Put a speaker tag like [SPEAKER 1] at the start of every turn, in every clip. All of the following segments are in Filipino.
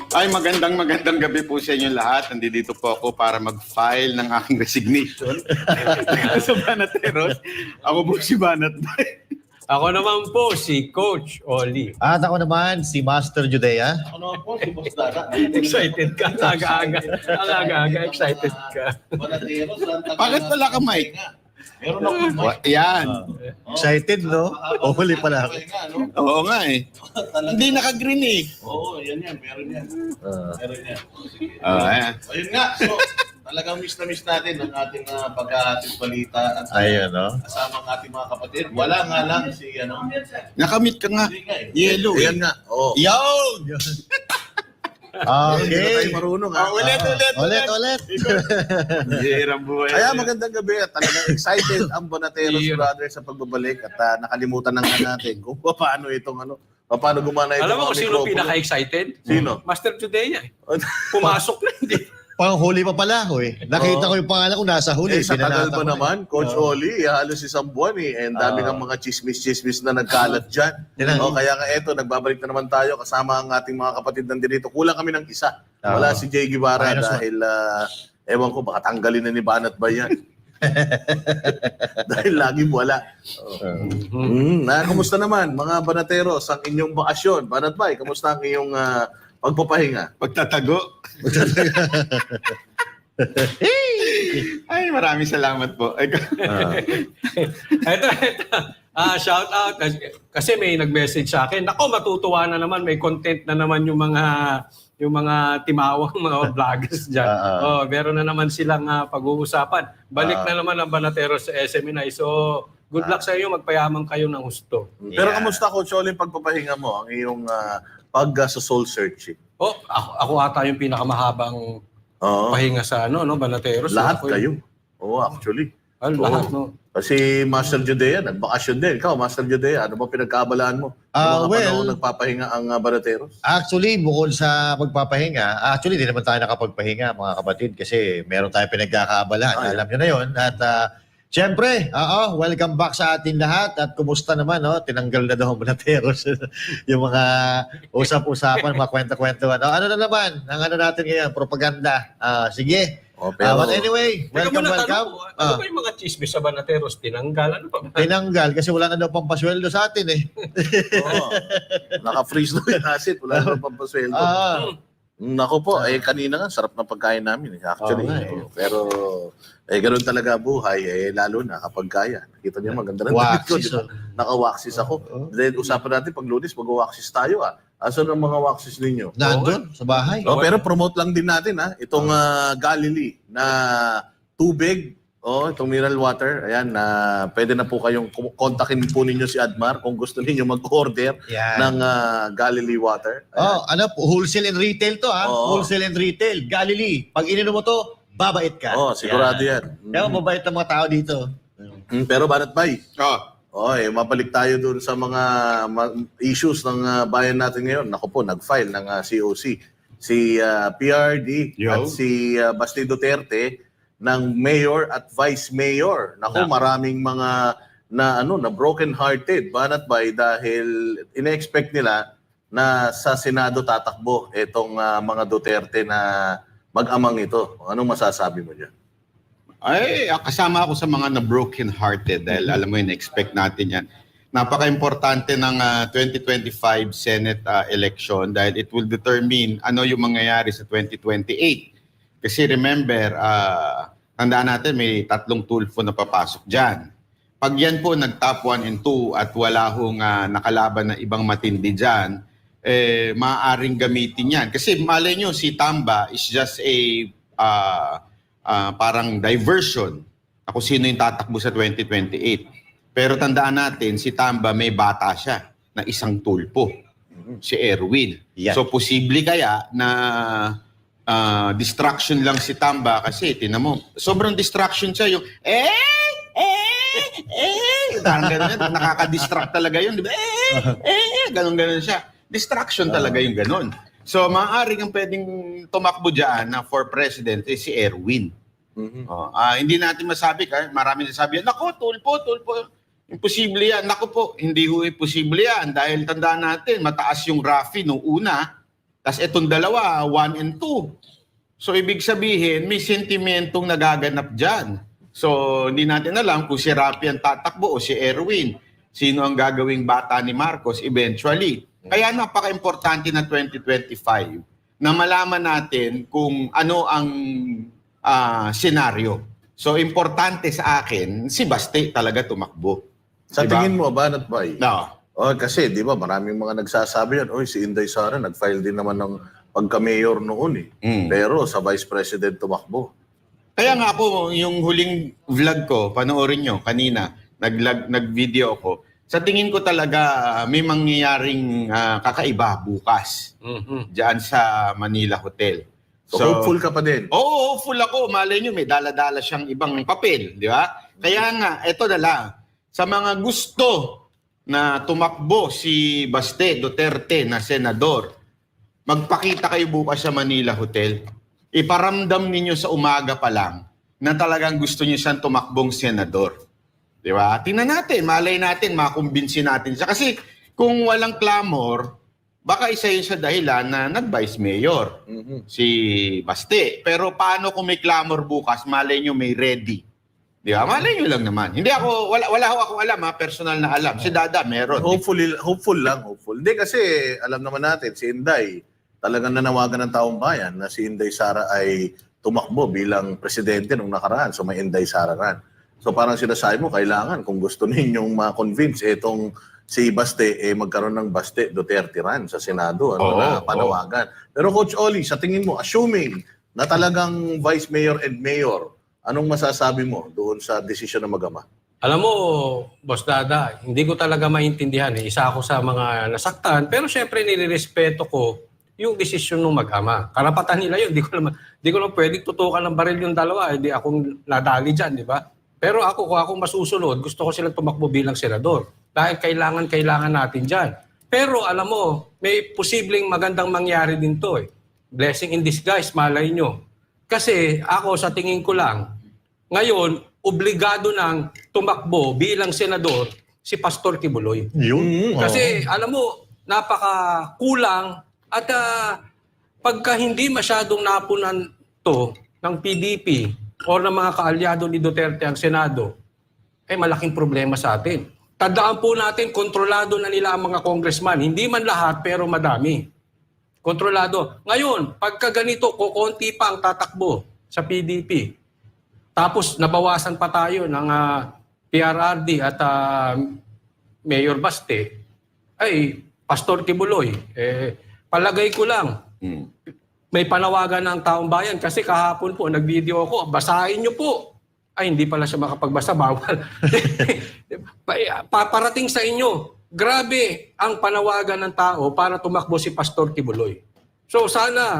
[SPEAKER 1] Ay, magandang gabi po sa inyo lahat. Nandito po ako para mag-file ng aking resignation. Sa Banateros, ako po si Banat.
[SPEAKER 2] Ako naman po si Coach Oli.
[SPEAKER 3] At ako naman, si Master Judea.
[SPEAKER 4] Ano po, si Boss Dada.
[SPEAKER 2] Excited ka? Ang aga-aga, excited ka.
[SPEAKER 1] Bakit wala ka, Mike?
[SPEAKER 4] Meron akong mic.
[SPEAKER 1] Yan.
[SPEAKER 3] Excited, no? O, huli pala ako.
[SPEAKER 1] Oo nga eh. Hindi naka-green eh.
[SPEAKER 4] Oo, yan. Meron yan. Meron yan. Sige.
[SPEAKER 1] Ayan.
[SPEAKER 4] Ayun nga. So, talagang miss na miss natin ang ating pagkahatid balita at
[SPEAKER 3] Ayun, no?
[SPEAKER 4] kasama ang ating mga kapatid. Wala nga lang si
[SPEAKER 1] Nakamit ka nga.
[SPEAKER 4] Hindi nga eh.
[SPEAKER 1] Yellow eh.
[SPEAKER 4] Ayan nga. Oo.
[SPEAKER 1] Yun!
[SPEAKER 4] Hindi na tayo
[SPEAKER 3] Okay.
[SPEAKER 4] marunong ha.
[SPEAKER 3] Ulit.
[SPEAKER 1] Hirang buhay.
[SPEAKER 4] Kaya magandang gabi at talagang excited ang Bonateros Brothers sa pagbabalik at nakalimutan na nga natin kung paano itong paano gumana itong
[SPEAKER 2] Alam mo kung sino
[SPEAKER 4] mikropono.
[SPEAKER 2] pinaka-excited?
[SPEAKER 4] Sino?
[SPEAKER 2] Master Judea eh. Pumasok na hindi.
[SPEAKER 3] Panghuli pa pala ako eh. Nakita ko yung pangalan ko nasa huli.
[SPEAKER 4] Sa tagal
[SPEAKER 3] Binanatan
[SPEAKER 4] ba
[SPEAKER 3] ko.
[SPEAKER 4] naman, Coach Oli, halos isang buwan eh. And dami kang mga chismis-chismis na nagkalat dyan. Kaya nga eto, nagbabalik na naman tayo kasama ang ating mga kapatid nandito. Kulang kami ng isa. Wala si Jay Guevara
[SPEAKER 3] Minus one.
[SPEAKER 4] dahil, ewan ko, baka tanggalin na ni Banat ba yan? Dahil laging wala. Kumusta naman, mga Banateros, ang inyong bakasyon? Banat Bay, kumusta ang iyong pagpapahinga?
[SPEAKER 1] Pagtatago. Ay, maraming salamat po.
[SPEAKER 2] Ito. Shout out. Kasi may nag-message sa akin. Nako, matutuwa na naman. May content na naman yung mga timawang mga vloggers dyan. Meron na naman silang pag-uusapan. Balik na naman ang Banateros sa SMNI. So, good luck sa iyo. Magpayaman kayo ng husto.
[SPEAKER 4] Pero kamusta, Coach Oli, yung pagpapahinga mo, ang iyong sa soul searching?
[SPEAKER 2] Ako ata yung pinakamahabang
[SPEAKER 4] Oo.
[SPEAKER 2] pahinga sa Banateros.
[SPEAKER 4] Lahat
[SPEAKER 2] Ako
[SPEAKER 4] kayo. Oo, actually.
[SPEAKER 2] Lahat,
[SPEAKER 4] Oo. Kasi Master Judea, nagbakasyon din. Ikaw, Master Judea, ano ba pinagkaabalaan mo? Ano mga panahon nagpapahinga ang Banateros?
[SPEAKER 3] Actually, bukod sa pagpapahinga, di naman tayo nakapagpahinga, mga kapatid, kasi meron tayong pinagkakaabalan. Alam nyo na yun. At siyempre, welcome back sa atin lahat. At kumusta naman, no? Tinanggal na daw ang Banateros. Yung mga usap-usapan, mga kwenta-kwentuhan. Ano na naman, ang natin ngayon, propaganda. Sige.
[SPEAKER 4] Pero,
[SPEAKER 3] But anyway,
[SPEAKER 2] Teka muna,
[SPEAKER 3] welcome.
[SPEAKER 2] ano ba yung mga chismis sa Banateros? Tinanggal? Ano pa ba?
[SPEAKER 3] Tinanggal kasi wala na daw pampasweldo sa atin eh.
[SPEAKER 4] oo. Naka-freeze na yung asset. Wala naman pampasweldo. Nako po, kanina nga, sarap ng pagkain namin. Actually. Pero, ganoon talaga buhay. Lalo na kapag kaya. Nakita niyo maganda na damit ko.
[SPEAKER 3] Waxis.
[SPEAKER 4] Naka-waxis ako. Then, usapan natin pag Lunes, mag-waxis tayo. Asan ang mga waxis ninyo?
[SPEAKER 3] Nandun, sa bahay.
[SPEAKER 4] Pero promote lang din natin itong Galilee na tubig, itong mineral water. Ayan, pwede na po kayong kontakin po ninyo si Admar kung gusto niyo mag-order ng Galilee water.
[SPEAKER 3] Wholesale and retail to Wholesale and retail. Galilee, pag ininom mo to, babait ka.
[SPEAKER 4] Sigurado yan.
[SPEAKER 3] Kaya mabait ang mga tao dito.
[SPEAKER 4] Pero Banat Bay, mabalik tayo dun sa mga issues ng bayan natin ngayon. Ako po, nag-file ng COC. Si PRD at si Basti Duterte ng mayor at vice mayor. Maraming mga na broken hearted Banat Bay dahil ina-expect nila na sa Senado tatakbo itong mga Duterte na mag-amang ito. Anong masasabi mo diyan?
[SPEAKER 1] Ay, kasama ako sa mga na-broken-hearted dahil alam mo yun, expect natin yan. Napaka-importante ng 2025 Senate election dahil it will determine ano yung mangyayari sa 2028. Kasi remember, tandaan natin may 3 tulfo na papasok dyan. Pag yan po nag-top 1 and 2 at wala hong nakalaban na ibang matindi dyan, maaaring gamitin yan. Kasi malay nyo, si Tamba is just a parang diversion kung sino yung tatakbo sa 2028. Pero tandaan natin, si Tamba may bata siya na isang tulpo, si Erwin.
[SPEAKER 3] Yeah.
[SPEAKER 1] So posible kaya na distraction lang si Tamba kasi tinan mo, sobrang distraction siya yung parang gano'n yan, nakaka-distract talaga yun, di ba? Gano'n siya. Distraction talaga yung gano'n. So, maaaring ang pwedeng tumakbo dyan na for president si Erwin. Hindi natin masabi, marami nasabi, nako, tulpo. Imposible yan. Nako po, hindi ho imposible yan. Dahil tandaan natin, mataas yung Rafi nung una. Tas itong dalawa, 1 and 2. So ibig sabihin, may sentimentong nagaganap dyan. So hindi natin alam kung si Rapi ang tatakbo o si Erwin. Sino ang gagawing bata ni Marcos eventually. Kaya napaka-importante na 2025 na malaman natin kung ano ang senaryo. So importante sa akin, si Baste talaga tumakbo.
[SPEAKER 4] Sa
[SPEAKER 1] Diba?
[SPEAKER 4] tingin mo, Banat Bay?
[SPEAKER 1] No.
[SPEAKER 4] Oh, kasi, di ba, maraming mga nagsasabi yan, si Inday Sara, nag-file din naman ng pagka-mayor noon eh. Pero sa Vice President tumakbo.
[SPEAKER 1] Kaya nga po, yung huling vlog ko, panoorin nyo kanina, nag-video ako. Sa tingin ko talaga may mangyayaring kakaiba bukas diyan sa Manila Hotel.
[SPEAKER 4] So, hopeful ka pa din?
[SPEAKER 1] Oo, hopeful ako. Malay nyo, may dala-dala siyang ibang papel, di ba? Kaya nga, eto na lang. Sa mga gusto na tumakbo si Baste Duterte na senador, magpakita kayo bukas sa Manila Hotel. Iparamdam ninyo sa umaga pa lang na talagang gusto niyo siyang tumakbong senador. Di ba? Tingnan natin, malay natin, makumbinsi natin siya. Kasi kung walang clamor, baka isa yun sa dahilan na nag-vice mayor, si Baste. Pero paano kung may clamor bukas, malay nyo may ready. Di ba? Malay nyo lang naman. Hindi ako, wala ho akong alam personal na alam. Si Dada meron.
[SPEAKER 4] Hopeful lang. Hindi kasi alam naman natin, si Inday, talagang nanawagan ng taong bayan na si Inday Sara ay tumakbo bilang presidente nung nakaraan. So may Inday Sara ran. So parang sinasabi mo, kailangan kung gusto ninyong ma-convince itong si Baste, magkaroon ng Baste Duterte ran sa Senado na panawagan. Pero Coach Oli, sa tingin mo, assuming na talagang Vice Mayor and Mayor, anong masasabi mo doon sa desisyon ng mag-ama?
[SPEAKER 2] Alam mo, Boss Dada, hindi ko talaga maintindihan. Isa ako sa mga nasaktan, pero syempre nilirespeto ko yung desisyon ng mag-ama. Karapatan nila yun. Di ko naman pwedeng tutukan ng baril yung dalawa. Hindi akong nadali dyan, di ba? Pero ako, kung ako masusunod, gusto ko silang tumakbo bilang senador. Dahil kailangan natin dyan. Pero alam mo, may posibleng magandang mangyari din to eh. Blessing in disguise, malay nyo. Kasi ako sa tingin ko lang, ngayon, obligado nang tumakbo bilang senador si Pastor Kibuloy.
[SPEAKER 3] Yun.
[SPEAKER 2] Kasi alam mo, napakakulang at pagka hindi masyadong napunan to ng PDP o ng mga kaalyado ni Duterte ang Senado, malaking problema sa atin. Tandaan po natin, kontrolado na nila ang mga congressman. Hindi man lahat, pero madami. Kontrolado. Ngayon, pagka ganito, kukunti pa ang tatakbo sa PDP. Tapos, nabawasan pa tayo ng PRRD at Mayor Baste. Pastor Kibuloy, palagay ko lang, may panawagan ng taong bayan kasi kahapon po, nag-video ako, basahin nyo po. Hindi pala siya makapagbasa, bawal. Paparating sa inyo, grabe ang panawagan ng tao para tumakbo si Pastor Kibuloy. So sana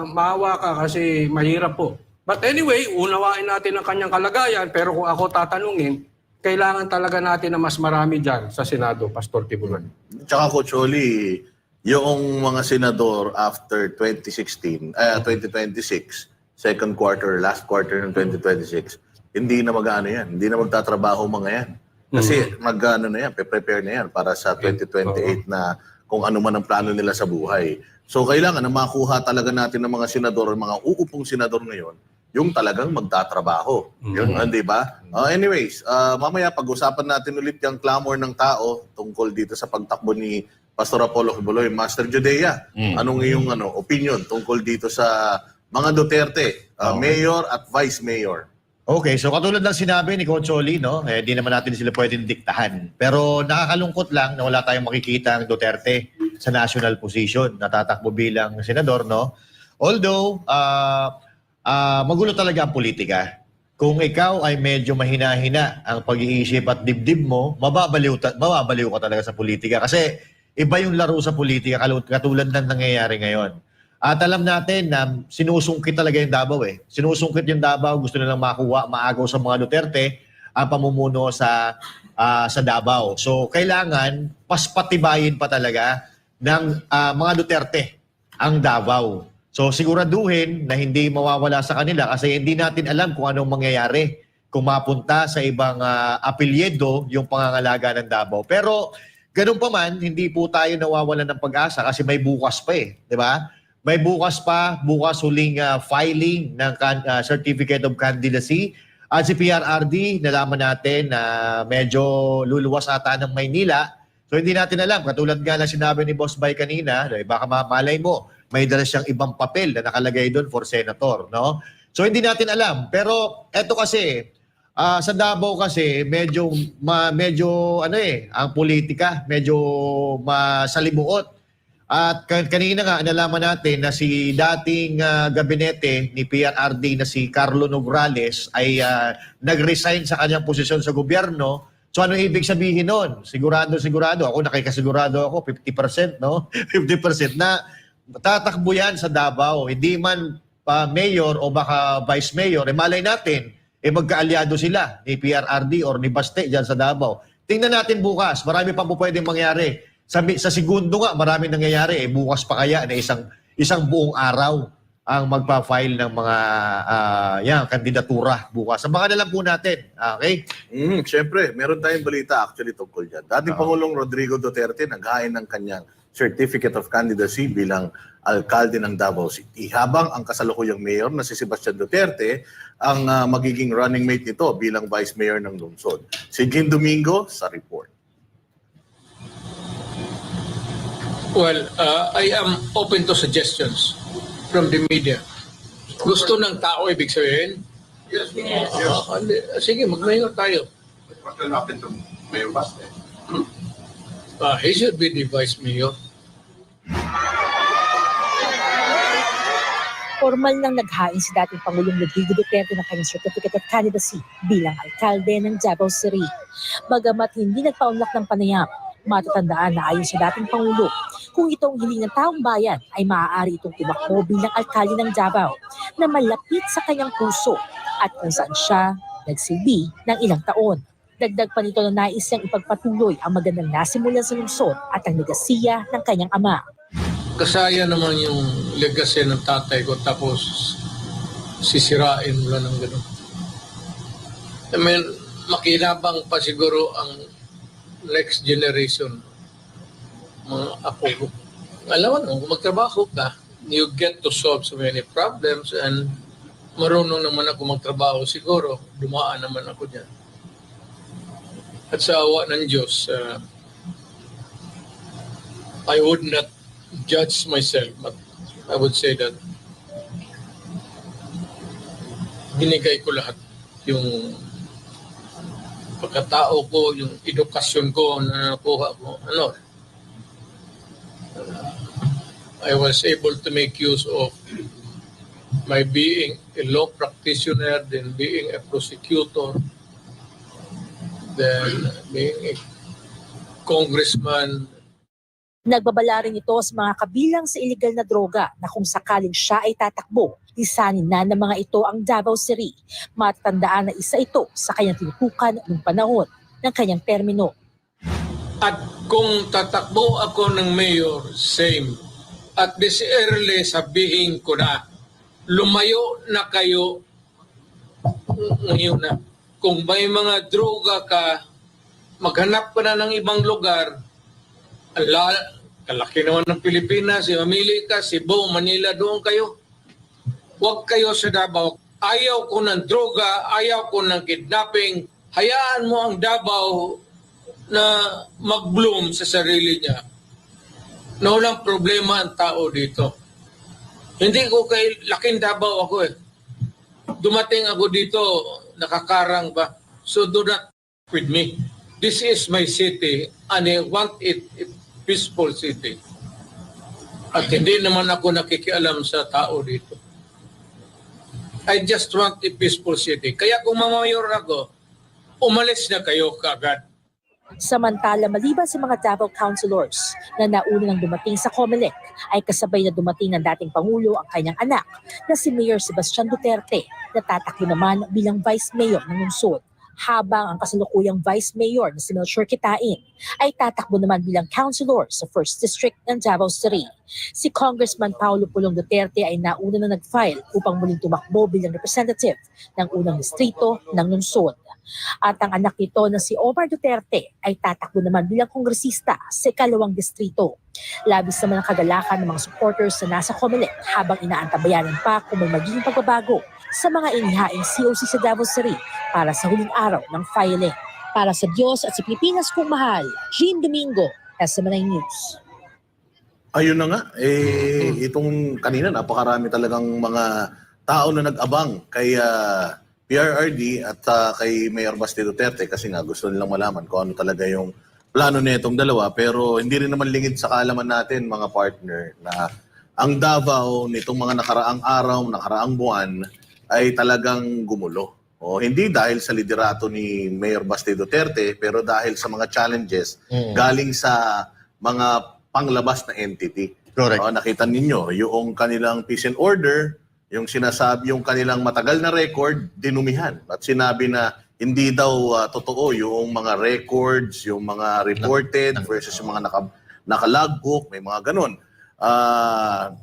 [SPEAKER 2] maawa ka kasi mahirap po. But anyway, unawain natin ang kanyang kalagayan, pero kung ako tatanungin, kailangan talaga natin na mas marami dyan sa Senado, Pastor Kibuloy.
[SPEAKER 4] Tsaka Coach Oli, yung mga senador after 2026, second quarter, last quarter ng 2026, hindi na mag-ano yan. Hindi na magtatrabaho mga yan. Kasi mag-ano na yan, prepare na yan para sa 2028 na kung ano man ang plano nila sa buhay. So kailangan na makuha talaga natin ng mga senador, mga uupong senador ngayon, yung talagang magtatrabaho. Yun, di ba? Anyways, mamaya pag-usapan natin ulit yung clamor ng tao tungkol dito sa pagtakbo ni Pastor Apollo Kibuloy. Master Judea, anong iyong opinion tungkol dito sa mga Duterte, Mayor at Vice Mayor?
[SPEAKER 3] Okay, so katulad ng sinabi ni Coach Oli, no? Di naman natin sila pwedeng diktahan. Pero nakakalungkot lang na wala tayong makikita ang Duterte sa national position, natatakbo bilang senador, no? Although, magulo talaga ang politika. Kung ikaw ay medyo mahina-hina ang pag-iisip at dibdib mo, mababaliw ka talaga sa politika. Kasi iba yung laro sa politika katulad ng nangyayari ngayon. At alam natin na sinusungkit talaga yung Davao eh. Sinusungkit yung Davao, gusto nilang makuha, maagaw sa mga Duterte ang pamumuno sa Davao. So kailangan paspatibayin pa talaga ng mga Duterte ang Davao. So siguraduhin na hindi mawawala sa kanila kasi hindi natin alam kung anong mangyayari kung mapunta sa ibang apelyido yung pangangalaga ng Davao. Pero ganun pa man, hindi po tayo nawawalan ng pag-asa kasi may bukas pa eh. Di ba? May bukas pa, bukas huling filing ng Certificate of Candidacy. At si PRRD, nalaman natin na medyo luluwas ata ng Maynila. So hindi natin alam, katulad nga na sinabi ni Boss Bay kanina, baka malay mo, may dala siyang ibang papel na nakalagay doon for senator, no? So hindi natin alam. Pero eto kasi, sa Davao kasi medyo ang politika medyo masalimuot. At kanina nga nalaman natin na si dating gabinete ni PRRD na si Carlo Nograles ay nag-resign sa kanyang posisyon sa gobyerno. So ano ibig sabihin nun? Sigurado ako, nakikasigurado ako 50%, no? 50% na tatakbo yan sa Davao. Hindi man mayor o baka vice mayor, malay natin magkaalyado sila ni PRRD or ni Baste dyan sa Davao. Tingnan natin bukas. Marami pa po pwedeng mangyari. Sa segundo nga, marami nangyayari. Bukas pa kaya na isang buong araw ang magpa-file ng mga kandidatura bukas. Sabakan na lang po natin. Okay?
[SPEAKER 4] Siyempre, meron tayong balita actually tungkol dyan. Dating Pangulong Rodrigo Duterte naghain ng kanyang Certificate of Candidacy bilang alkalde ng Davao City. Habang ang kasalukuyang mayor na si Sebastian Duterte ang magiging running mate nito bilang vice mayor ng lungsod. Si Gin Domingo sa report.
[SPEAKER 5] Well, I am open to suggestions from the media. Gusto ng tao, ibig sabihin?
[SPEAKER 6] Yes.
[SPEAKER 5] Sige, mag-mayor tayo.
[SPEAKER 6] What will happen to Mayor Baste?
[SPEAKER 5] He should be the vice mayor.
[SPEAKER 7] Formal nang naghain si dating Pangulong Rodrigo Duterte ng kanyang Certificate of Candidacy bilang alkalde ng Davao City. Bagamat hindi nagpaunlak ng panayam, matatandaan na ayon sa dating Pangulo, kung itong hiling ng taong bayan ay maaari itong tumakbo bilang alkalde ng Davao na malapit sa kanyang puso at kung saan siya nagsilbi ng ilang taon. Dagdag pa nito na nais niyang ipagpatuloy ang magandang nasimulan sa lungsod at ang legasiya ng kanyang ama.
[SPEAKER 5] Kasaya naman yung legacy ng tatay ko tapos sisirain mo lang ng gano'n. I mean, makinabang pa siguro ang next generation, mga apo ko. Alam mo, kung magtrabaho ka, you get to solve so many problems and marunong naman ako magtrabaho siguro, dumaan naman ako dyan. At sa awa ng Diyos, I would not judge myself, but I would say that binigay ko lahat yung pagkatao ko, yung edukasyon ko na nakuha ko. I was able to make use of my being a law practitioner, then being a prosecutor, then being a congressman.
[SPEAKER 7] Nagbabala rin ito sa mga kabilang sa illegal na droga na kung sakaling siya ay tatakbo, lisanin na ng mga ito ang Davao City. Matatandaan na isa ito sa kanyang tinutukan noong panahon ng kanyang termino.
[SPEAKER 5] At kung tatakbo ako ng mayor, same. At this early sabihin ko na, lumayo na kayo ngayon na. Kung may mga droga ka, maghanap ka na ng ibang lugar. Kalaki naman ng Pilipinas, mamili ka, Cebu, Manila, doon kayo. Huwag kayo sa Davao. Ayaw ko ng droga, ayaw ko ng kidnapping. Hayaan mo ang Davao na mag-bloom sa sarili niya. Na walang problema ang tao dito. Hindi ko kay laking Davao ako eh. Dumating ako dito, nakakarang ba? So do not with me. This is my city and I want it a peaceful city. At hindi naman ako nakikialam sa tao dito. I just want a peaceful city. Kaya kung mamayor ako, umalis na kayo kaagad.
[SPEAKER 7] Samantala, maliban sa mga Davao councilors na nauna nang dumating sa COMELEC, ay kasabay na dumating ng dating Pangulo ang kanyang anak na si Mayor Sebastian Duterte na tatakbo naman bilang Vice Mayor ng lungsod. habang ang kasalukuyang Vice Mayor na si Melchor Kitain ay tatakbo naman bilang councilor sa 1st District ng Davao City. Si Congressman Paulo Pulong Duterte ay nauna na nag-file upang muling tumakbo bilang representative ng unang distrito ng lungsod. At ang anak nito na si Omar Duterte ay tatakbo naman bilang kongresista sa ikalawang distrito. Labis naman ang kagalakan ng mga supporters na nasa Comelec habang inaantabayanan pa kung may magiging pagbabago sa mga inihaing COC sa Davao City para sa huling araw ng filing. Para sa Diyos at sa Pilipinas kong mahal, Jean Domingo, SMNI News.
[SPEAKER 4] Ayun na nga, itong kanina napakarami talagang mga tao na nag-abang kay PRRD at kay Mayor Basti Duterte kasi nga gusto nilang malaman kung ano talaga yung plano nitong dalawa, pero hindi rin naman lingid sa kaalaman natin mga partner na ang Davao nitong mga nakaraang araw, nakaraang buwan ay talagang gumulo. O hindi dahil sa liderato ni Mayor Basti Duterte, pero dahil sa mga challenges galing sa mga panglabas na entity.
[SPEAKER 3] Correct.
[SPEAKER 4] Nakita ninyo yung kanilang peace and order, yung sinasabi yung kanilang matagal na record, dinumihan. At sinabi na hindi daw totoo yung mga records, yung mga reported versus yung mga naka-logbook, may mga ganun.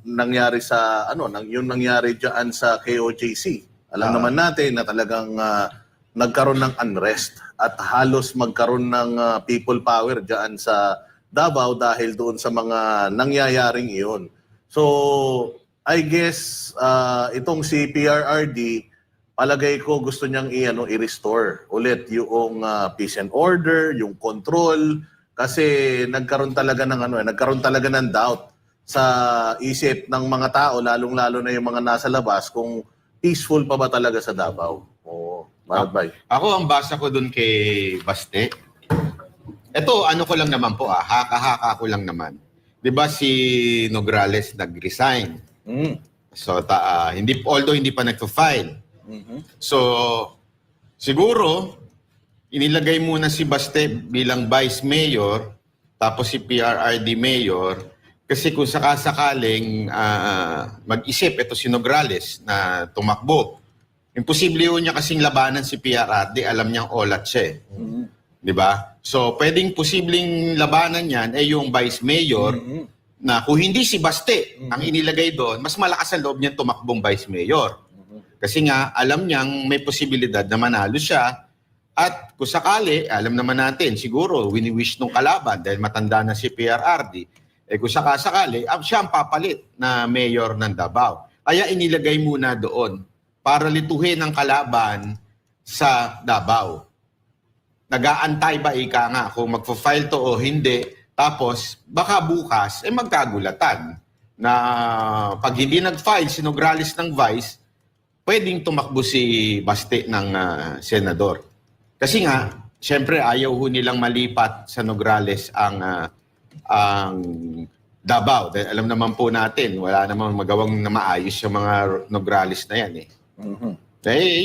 [SPEAKER 4] Nangyari sa yung nangyari diyan sa KOJC. Alam naman natin na talagang nagkaroon ng unrest at halos magkaroon ng people power diyan sa Davao dahil doon sa mga nangyayaring iyon. So I guess itong si PRRD, palagay ko gusto niyang i-restore ulit yung peace and order, yung control kasi nagkaroon talaga ng doubt sa isip ng mga tao, lalong-lalo na yung mga nasa labas kung peaceful pa ba talaga sa Davao. Bay.
[SPEAKER 1] Ako ang basa ko dun kay Baste. Ito, ano ko lang naman po, haka-haka ko lang naman. 'Di ba si Nograles nag-resign? So although hindi pa nagfa-file. So siguro inilagay muna si Baste bilang Vice Mayor tapos si PRRD Mayor kasi kung sakasakaling mag-isip ito si Nograles na tumakbo. Imposible yun niya kasing labanan si PRRD, alam niyang olat siya. 'Di ba? So pwedeng posibleng labanan niyan ay yung Vice Mayor na kung hindi si Baste ang inilagay doon, mas malakas ang loob niyang tumakbong Vice Mayor. Kasi nga, alam niyang may posibilidad na manalo siya at kung sakali, alam naman natin, siguro, wini-wish nung kalaban dahil matanda na si PRRD, kung sakasakali, siya ang papalit na mayor ng Davao. Kaya inilagay muna doon para lituhin ang kalaban sa Davao. Nag-aantay ba ika nga kung magpo-file to o hindi. Tapos, baka bukas, magkagulatan na pag hindi nag-file si Nograles ng Vice, pwedeng tumakbo si Baste ng senador. Kasi nga, siyempre ayaw ho nilang malipat sa Nograles ang Davao. Dahil alam naman po natin, wala namang magawang na maayos yung mga Nograles na yan.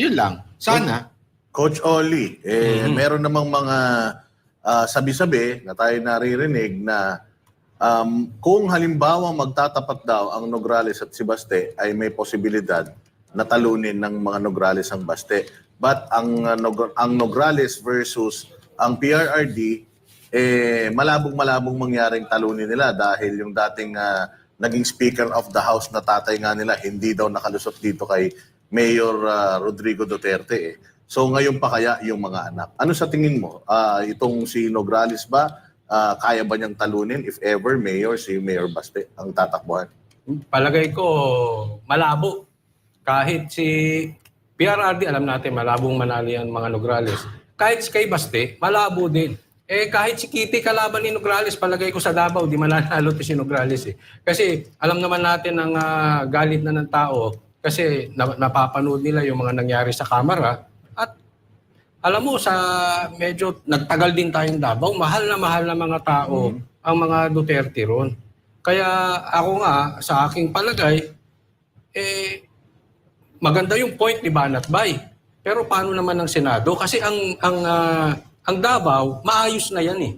[SPEAKER 1] Yun lang. Sana.
[SPEAKER 4] Coach Oli, meron namang mga sabi-sabi na tayo naririnig na kung halimbawa magtatapat daw ang Nograles at si Baste ay may posibilidad na talunin ng mga Nograles ang Baste. But ang Nograles versus ang PRRD, malabong-malabong mangyaring talunin nila dahil yung dating naging Speaker of the House na tatay nga nila hindi daw nakalusot dito kay Mayor Rodrigo Duterte. So ngayon pa kaya yung mga anak. Ano sa tingin mo? Itong si Nograles ba, kaya ba niyang talunin if ever Mayor si Mayor Baste ang tatakbuhan?
[SPEAKER 2] Palagay ko malabo. Kahit si PRRD, alam natin malabong manalo yan mga Nograles. Kahit si kay Baste, malabo din. Kahit si Kitty kalaban ni Nograles, palagay ko sa Davao, di mananalo to si Nograles. Kasi alam naman natin ang galit na ng tao kasi napapanood nila yung mga nangyari sa kamera. At alam mo, sa medyo nagtagal din tayong Davao, mahal na mga tao ang mga Duterte ron. Kaya ako nga, sa aking palagay, maganda yung point ni Banat Bay. Pero paano naman ang Senado? Kasi ang Davao, maayos na yan .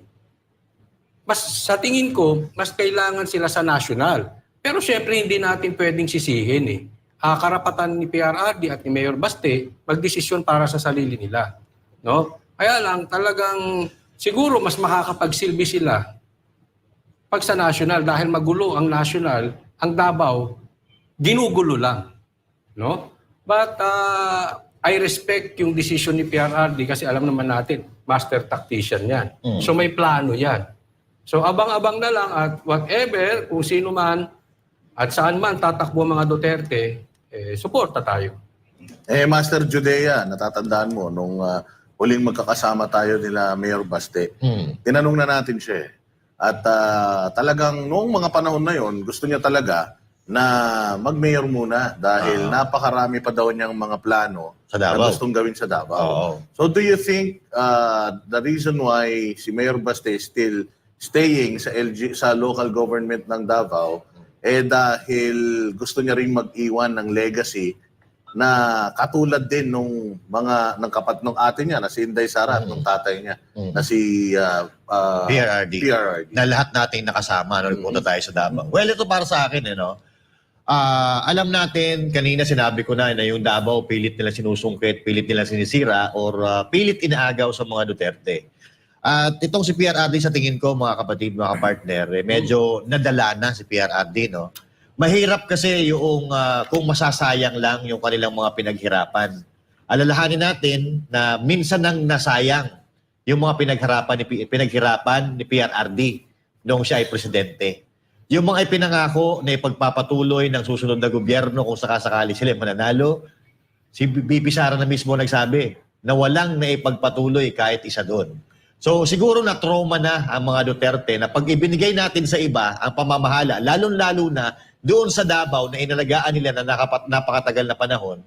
[SPEAKER 2] Mas sa tingin ko, mas kailangan sila sa national. Pero syempre hindi natin pwedeng sisihin . Karapatan ni PRRD at ni Mayor Baste magdesisyon para sa sarili nila. No? Kaya lang talagang siguro mas makakapagsilbi sila pag sa national dahil magulo ang national, ang Davao ginugulo lang, no? But I respect yung decision ni PRRD kasi alam naman natin, master tactician 'yan. So may plano 'yan. So abang-abang na lang at whatever kung sino man at saan man tatakbo ang mga Duterte, suporta tayo.
[SPEAKER 4] Master Judea, natatandaan mo nung huling magkakasama tayo nila Mayor Baste. Tinanong na natin siya. At talagang noong mga panahon na yon, gusto niya talaga na mag-mayor muna dahil napakarami pa daw niyang mga plano
[SPEAKER 3] Sa
[SPEAKER 4] na
[SPEAKER 3] Davao.
[SPEAKER 4] gustong gawin sa Davao.
[SPEAKER 3] Oo.
[SPEAKER 4] So do you think the reason why si Mayor Baste is still staying sa local government ng Davao dahil gusto niya ring mag-iwan ng legacy na katulad din nung ng ate niya na si Inday Sara at nung tatay niya na si
[SPEAKER 3] PRRD.
[SPEAKER 4] PRRD.
[SPEAKER 3] Na lahat natin nakasama nung punta tayo sa Davao. Well, ito para sa akin, alam natin, kanina sinabi ko na yung Davao, pilit nila sinusungkit, pilit nila sinisira, or pilit inaagaw sa mga Duterte. At itong si PRRD sa tingin ko, mga kapatid, mga partner, medyo nadala na si PRRD, no? Mahirap kasi yung kung masasayang lang yung kanilang mga pinaghirapan. Alalahanin natin na minsan nang nasayang yung mga pinaghirapan ni PRRD noong siya ay presidente. Yung mga ipinangako na ipagpapatuloy ng susunod na gobyerno kung sakasakali sila mananalo, si BP Sara na mismo nagsabi na walang naipagpatuloy kahit isa doon. So siguro na-trauma na ang mga Duterte na pag ibinigay natin sa iba ang pamamahala, lalong-lalo na doon sa Davao na inalagaan nila na napakatagal na panahon,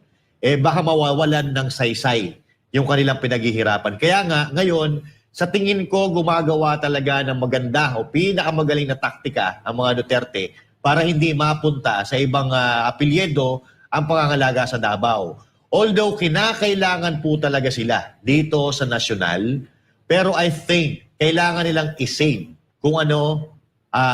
[SPEAKER 3] baka mawawalan ng saysay yung kanilang pinaghihirapan. Kaya nga, ngayon, sa tingin ko, gumagawa talaga ng maganda o pinakamagaling na taktika ang mga Duterte para hindi mapunta sa ibang apelyedo ang pangangalaga sa Davao. Although kinakailangan po talaga sila dito sa nasyonal, pero I think kailangan nilang i-save kung ano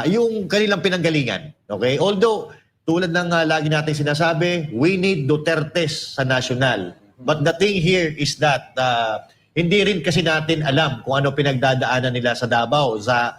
[SPEAKER 3] yung kanilang pinanggalingan. Okay? Although, tulad ng lagi natin sinasabi, we need Dutertes sa national. But the thing here is that hindi rin kasi natin alam kung ano pinagdadaanan nila sa Davao sa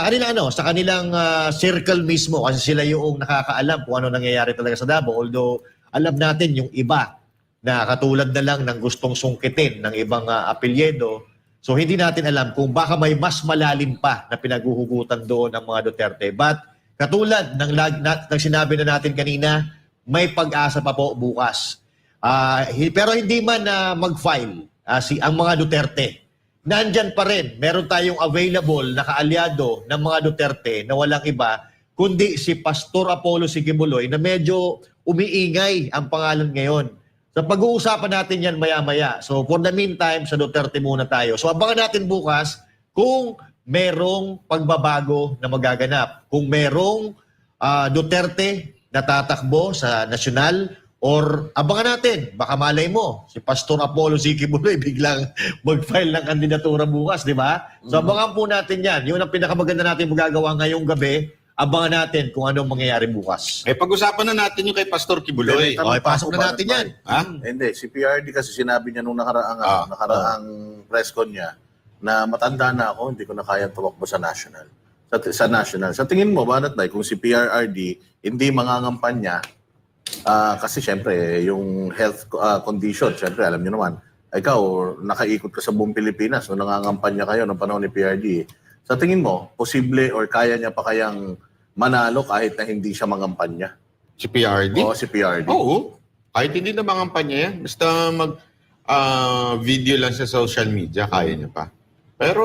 [SPEAKER 3] kanilang circle mismo kasi sila yung nakakaalam kung ano nangyayari talaga sa Davao. Although alam natin yung iba na katulad na lang ng gustong sungkitin ng ibang apelyedo. So hindi natin alam kung baka may mas malalim pa na pinaguhugutan doon ang mga Duterte. But katulad ng sinabi na natin kanina, may pag-asa pa po bukas. Pero hindi man mag-file ang mga Duterte. Nandyan pa rin, meron tayong available na kaalyado ng mga Duterte na walang iba, kundi si Pastor Apollo Sigimuloy na medyo umiingay ang pangalan ngayon. So pag-uusapan natin yan maya-maya. So for the meantime, sa Duterte muna tayo. So abangan natin bukas kung merong pagbabago na magaganap. Kung merong Duterte na tatakbo sa nasyonal or abangan natin, baka malay mo, si Pastor Apollo Sigimuloy biglang mag-file ng kandidatura bukas, di ba? So abangan po natin yan. Yun ang pinakamaganda natin magagawa ngayong gabi. Abangan natin kung anong mangyayari bukas.
[SPEAKER 1] Pag-usapan na natin yung kay Pastor Kibuloy.
[SPEAKER 3] Okay, pasok na natin yan.
[SPEAKER 1] Ha?
[SPEAKER 4] Hindi, si PRD kasi sinabi niya nung nakaraang press con niya na matanda na ako, hindi ko na kayang tumakbo sa national. Sa national. Sa tingin mo, Banat Bay, kung si PRRD hindi mangangampanya, kasi syempre, yung health condition, syempre, alam niyo naman, ikaw, nakaikot ka sa buong Pilipinas, nung nangangampanya kayo ng panahon ni PRD. Sa tingin mo, posible or kaya niya pa kayang manalo kahit na hindi siya mangampanya?
[SPEAKER 1] Si PRD?
[SPEAKER 4] Oo, si PRD.
[SPEAKER 1] Oo. Kahit hindi na mangampanya yan. Basta mag-video lang sa social media, kaya niya pa. Pero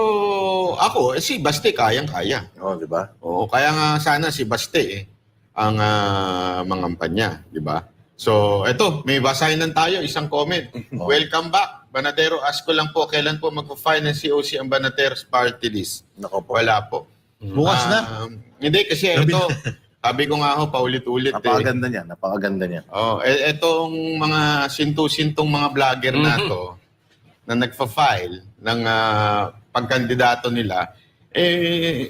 [SPEAKER 1] ako, si Baste, kayang-kaya.
[SPEAKER 4] Oo, di ba?
[SPEAKER 1] Oo, kaya nga sana si Baste ang mangampanya, di ba? So, eto, may basahin lang tayo, isang comment. Welcome back. Banatero, ask ko lang po, kailan po magpo-file ng COC ang Banateros Party List?
[SPEAKER 4] Nako po.
[SPEAKER 1] Wala po.
[SPEAKER 3] Bukas na.
[SPEAKER 1] Hindi, kasi ito, sabi ko nga ako, paulit-ulit.
[SPEAKER 4] Napakaganda niya, napakaganda niya.
[SPEAKER 1] Oh, etong mga sintu-sintong mga vlogger na to, na nagfa-file ng pagkandidato nila,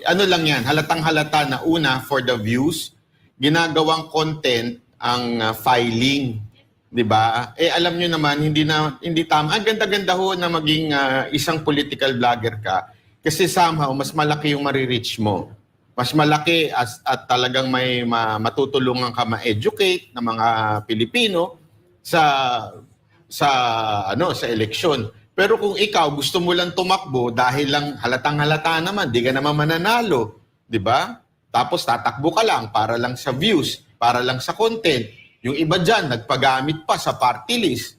[SPEAKER 1] ano lang yan, halatang-halata na una, for the views, ginagawang content ang filing 'Di ba? Alam nyo naman hindi tama. Ang ganda-ganda ho na maging isang political vlogger ka kasi somehow mas malaki yung marireach mo. Mas malaki at talagang may matutulungan ka ma-educate ng mga Pilipino sa eleksyon. Pero kung ikaw gusto mo lang tumakbo dahil lang halatang-halata naman, di ka naman mananalo, 'di ba? Tapos tatakbo ka lang para lang sa views, para lang sa content. Yung iba dyan, nagpagamit pa sa party list.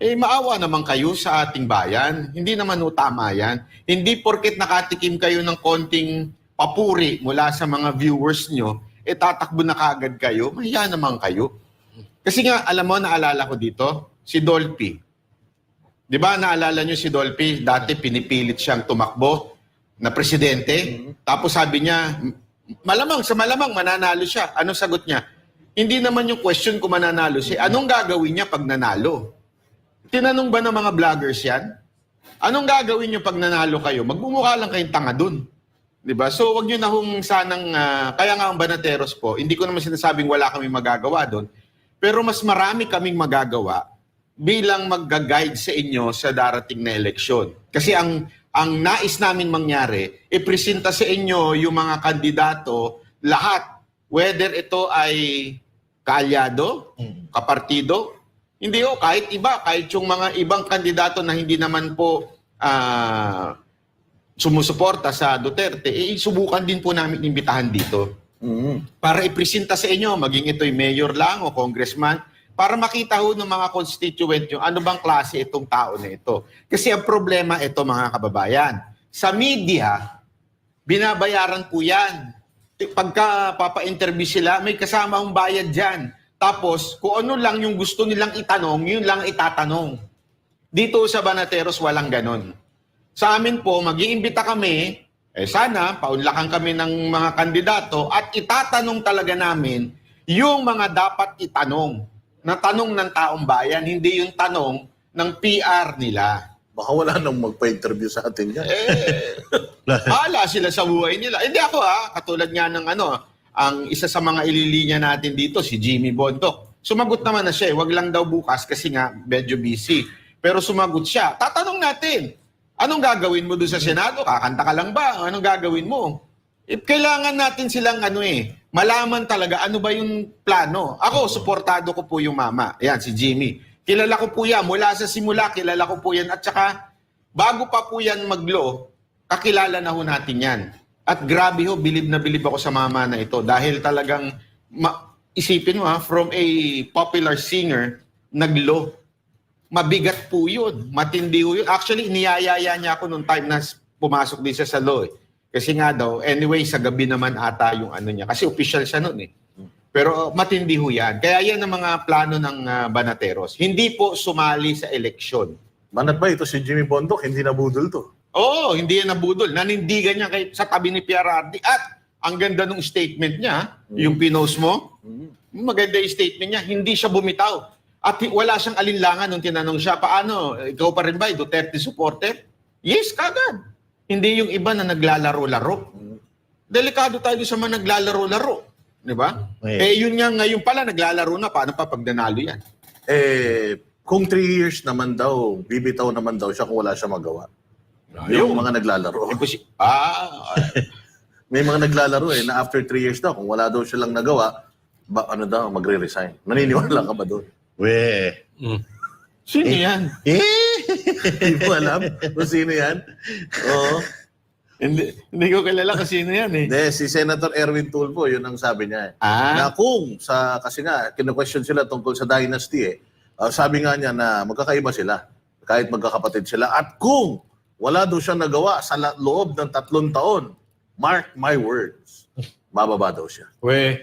[SPEAKER 1] Maawa naman kayo sa ating bayan. Hindi naman tama yan. Hindi porket nakatikim kayo ng konting papuri mula sa mga viewers nyo, tatakbo na kagad kayo. Mahiya naman kayo. Kasi nga, alam mo, naalala ko dito, si Dolphy. Di ba, naalala nyo si Dolphy? Dati pinipilit siyang tumakbo na presidente. Tapos sabi niya, malamang mananalo siya. Anong sagot niya? Hindi naman yung question kung mananalo siya. Anong gagawin niya pag nanalo? Tinanong ba ng mga vloggers yan? Anong gagawin niyo pag nanalo kayo? Magmumukha lang kayong tanga dun. Diba? So wag niyo na hong sanang, kaya nga ang Banateros po, hindi ko naman sinasabing wala kaming magagawa doon, pero mas marami kaming magagawa bilang mag-guide sa inyo sa darating na eleksyon. Kasi ang nais namin mangyari, ipresenta sa inyo yung mga kandidato, lahat, whether ito ay kaalyado, kapartido, hindi kahit iba, kahit yung mga ibang kandidato na hindi naman po sumusuporta sa Duterte, subukan din po namin imbitahan dito. Para ipresenta sa inyo, maging ito'y mayor lang o congressman, para makita ho ng mga constituent nyo, ano bang klase itong tao na ito. Kasi ang problema ito, mga kababayan, sa media, binabayaran po yan. Pagka papa-interview sila, may kasama ang bayad dyan. Tapos, kung ano lang yung gusto nilang itanong, yun lang itatanong. Dito sa Banateros, walang ganon. Sa amin po, mag-iimbita kami, sana, paunlakan kami ng mga kandidato at itatanong talaga namin yung mga dapat itanong. Na tanong ng taong bayan, hindi yung tanong ng PR nila.
[SPEAKER 4] Baka wala nang magpa-interview sa atin yan.
[SPEAKER 1] Hala sila sa buhay nila. Hindi ako katulad nga ng ang isa sa mga ililinya natin dito, si Jimmy Bondoc. Sumagot naman na siya, wag lang daw bukas kasi nga medyo busy. Pero sumagot siya. Tatanong natin, anong gagawin mo doon sa Senado? Kakanta ka lang ba? Anong gagawin mo? Kailangan natin silang malaman talaga ano ba yung plano. Ako, suportado ko po yung mama. Ayan, si Jimmy. Kilala ko po yan. Mula sa simula, kilala ko po yan. At saka, bago pa po yan mag-law, kakilala na ho natin yan. At grabe ho, bilib na bilib ako sa mama na ito. Dahil talagang, isipin mo from a popular singer, nag-law. Mabigat po yun. Matindi ho yun. Actually, niyayaya niya ako nung time na pumasok din siya sa law. Kasi nga daw, anyway, sa gabi naman ata yung niya. Kasi official siya noon Pero matindi ho yan. Kaya yan ang mga plano ng Banateros. Hindi po sumali sa eleksyon.
[SPEAKER 4] Manat ba ito si Jimmy Bondoc? Hindi nabudol to.
[SPEAKER 1] Oo, hindi yan nabudol. Nanindigan niya sa tabi ni PRRD. At ang ganda ng statement niya, yung pinost mo, maganda yung statement niya, hindi siya bumitaw. At wala siyang alinlangan nung tinanong siya, paano, ikaw pa rin ba, Duterte supporter? Yes, kagad. Hindi yung iba na naglalaro-laro. Delikado tayo sa mga naglalaro-laro. Di ba? Yun nga ngayon pala, naglalaro na. Paano pa pag nanalo yan?
[SPEAKER 4] Kung 3 years naman daw, bibitaw naman daw siya kung wala siya magawa. Yung mga naglalaro. May mga naglalaro na after 3 years daw, kung wala daw siya lang nagawa, magre-resign. Naniniwala ka ba doon?
[SPEAKER 1] Sino yan?
[SPEAKER 4] Hindi mo alam kung sino yan? Oo.
[SPEAKER 1] Hindi ko kilala kung sino yan
[SPEAKER 4] Hindi, si Senator Erwin Tulfo, yun ang sabi niya. Na kasi nga, kina-question sila tungkol sa dynasty sabi nga niya na magkakaiba sila, kahit magkakapatid sila. At kung wala daw siyang nagawa sa loob ng 3 taon, mark my words, bababa daw siya.
[SPEAKER 1] Pero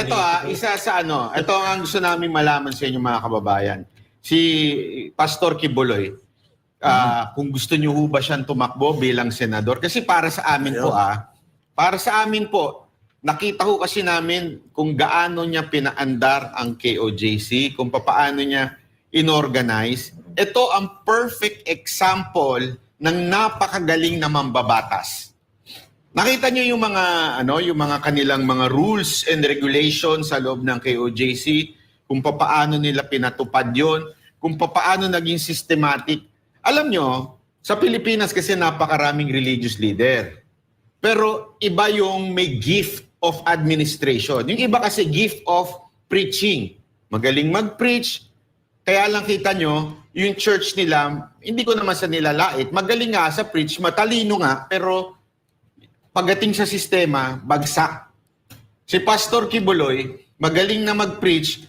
[SPEAKER 1] ito isa sa ito ang gusto namin malaman sa inyo mga kababayan. Si Pastor Kibuloy, kung gusto niyo ba siyang tumakbo bilang senador? Kasi para sa amin po, nakita ko kasi namin kung gaano niya pinaandar ang KOJC, kung paano niya inorganize. Ito ang perfect example ng napakagaling na mambabatas. Nakita niyo yung mga kanilang mga rules and regulations sa loob ng KOJC, kung papaano nila pinatupad 'yon, kung papaano naging systematic. Alam nyo, sa Pilipinas kasi napakaraming religious leader. Pero iba yung may gift of administration. Yung iba kasi gift of preaching. Magaling mag-preach. Kaya lang kita nyo, yung church nila, hindi ko naman sa nilalait, magaling nga sa preach, matalino nga, pero pagdating sa sistema, bagsak. Si Pastor Kibuloy, magaling na mag-preach,